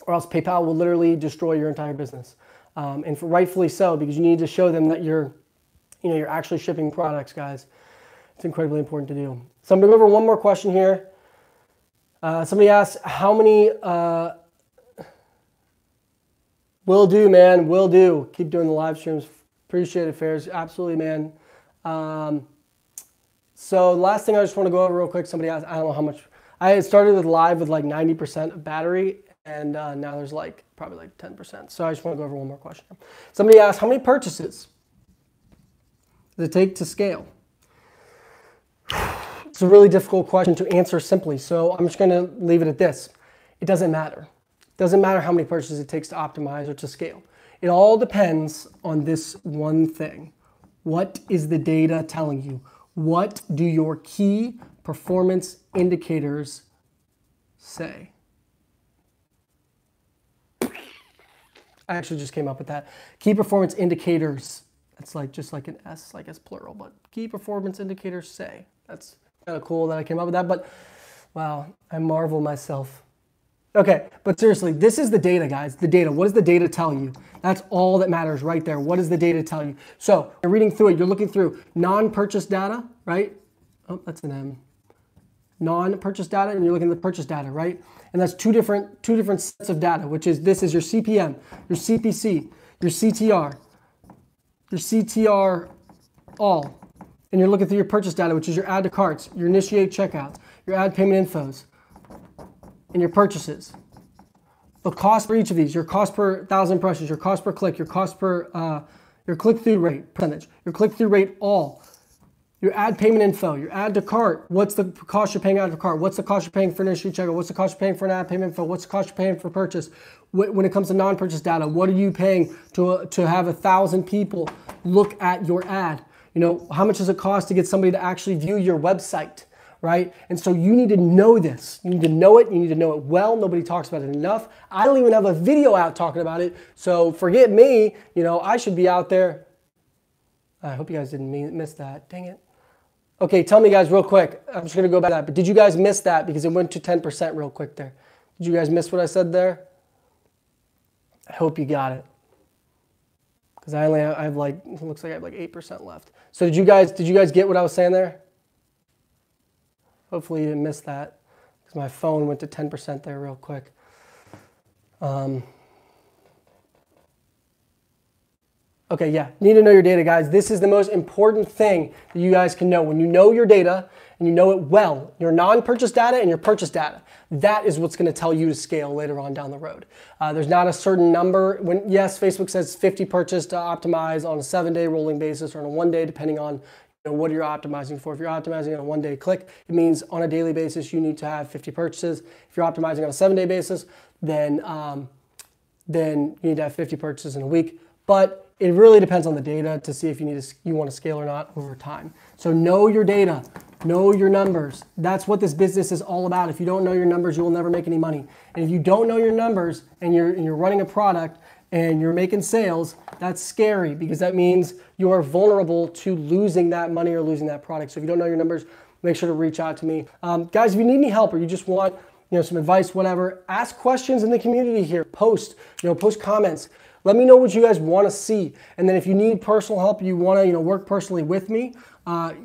else PayPal will literally destroy your entire business. And rightfully so, because you need to show them that you're actually shipping products, guys. It's incredibly important to do. So I'm going to go over one more question here. Somebody asked, how many... Will do, man. Will do. Keep doing the live streams. Appreciate it, Fairs. Absolutely, man. So the last thing I just want to go over real quick. Somebody asked, I don't know how much. I started with live with like 90% of battery, and now there's probably like 10%. So I just want to go over one more question. Somebody asked, how many purchases does it take to scale? It's a really difficult question to answer simply. So I'm just going to leave it at this. It doesn't matter. Doesn't matter how many purchases it takes to optimize or to scale. It all depends on this one thing. What is the data telling you? What do your key performance indicators say? I actually just came up with that. Key performance indicators. It's just like an S, like it's plural, but key performance indicators say. That's kind of cool that I came up with that, but wow, I marvel myself. Okay, but seriously, this is the data, guys. The data. What does the data tell you? That's all that matters right there. What does the data tell you? So you're reading through it. You're looking through non-purchase data, right? Oh, that's an M. Non-purchase data, and you're looking at the purchase data, right? And that's two different sets of data, which is this is your CPM, your CPC, your CTR all. And you're looking through your purchase data, which is your add to carts, your initiate checkouts, your add payment infos, and your purchases. The cost for each of these, your cost per 1,000 impressions, your cost per click, your cost per, your click-through rate percentage, your click-through rate all, your add payment info, your add to cart, what's the cost you're paying out to cart, what's the cost you're paying for initiate checkout, what's the cost you're paying for an add payment info, what's the cost you're paying for purchase. When it comes to non-purchase data, what are you paying to have 1,000 people look at your ad? How much does it cost to get somebody to actually view your website? Right? And so you need to know this. You need to know it. You need to know it well. Nobody talks about it enough. I don't even have a video out talking about it. So forget me. I should be out there. I hope you guys didn't miss that. Dang it. Okay, tell me guys real quick. I'm just going to go back to that. But did you guys miss that? Because it went to 10% real quick there. Did you guys miss what I said there? I hope you got it. Because I have it looks like I have like 8% left. So did you guys get what I was saying there? Hopefully you didn't miss that, because my phone went to 10% there real quick. Okay, yeah, need to know your data, guys. This is the most important thing that you guys can know. When you know your data and you know it well, your non-purchase data and your purchase data, that is what's going to tell you to scale later on down the road. There's not a certain number. Yes, Facebook says 50 purchase to optimize on a 7-day rolling basis or on a 1-day, depending on what you're optimizing for. If you're optimizing on a 1-day click, it means on a daily basis you need to have 50 purchases. If you're optimizing on a 7-day basis, then you need to have 50 purchases in a week. But it really depends on the data to see if you want to scale or not over time. So know your data, Know your numbers. That's what this business is all about. If you don't know your numbers, you will never make any money. And if you don't know your numbers and you're running a product and you're making sales, that's scary because that means you are vulnerable to losing that money or losing that product. So if you don't know your numbers, make sure to reach out to me. Guys, if you need any help or you just want some advice, whatever, ask questions in the community here. Post comments. Let me know what you guys want to see. And then if you need personal help, you want to work personally with me,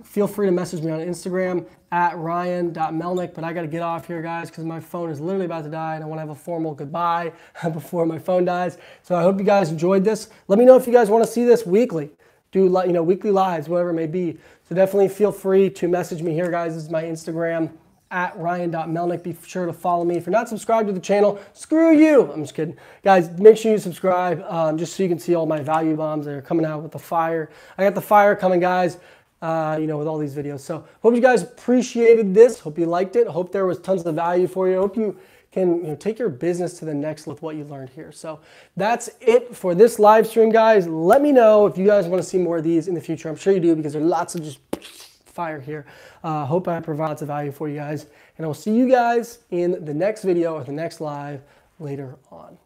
feel free to message me on Instagram at ryan.melnick. But I got to get off here, guys, because my phone is literally about to die and I want to have a formal goodbye before my phone dies. So I hope you guys enjoyed this. Let me know if you guys want to see this weekly. Do weekly lives, whatever it may be. So definitely feel free to message me here, guys. This is my Instagram at ryan.melnick. Be sure to follow me. If you're not subscribed to the channel, screw you. I'm just kidding. Guys, make sure you subscribe just so you can see all my value bombs that are coming out with the fire. I got the fire coming, guys, with all these videos. So hope you guys appreciated this. Hope you liked it. Hope there was tons of value for you. Hope you can take your business to the next level with what you learned here. So that's it for this live stream, guys. Let me know if you guys want to see more of these in the future. I'm sure you do because there are lots of just fire here. Hope I provide lots of value for you guys. And I will see you guys in the next video or the next live later on.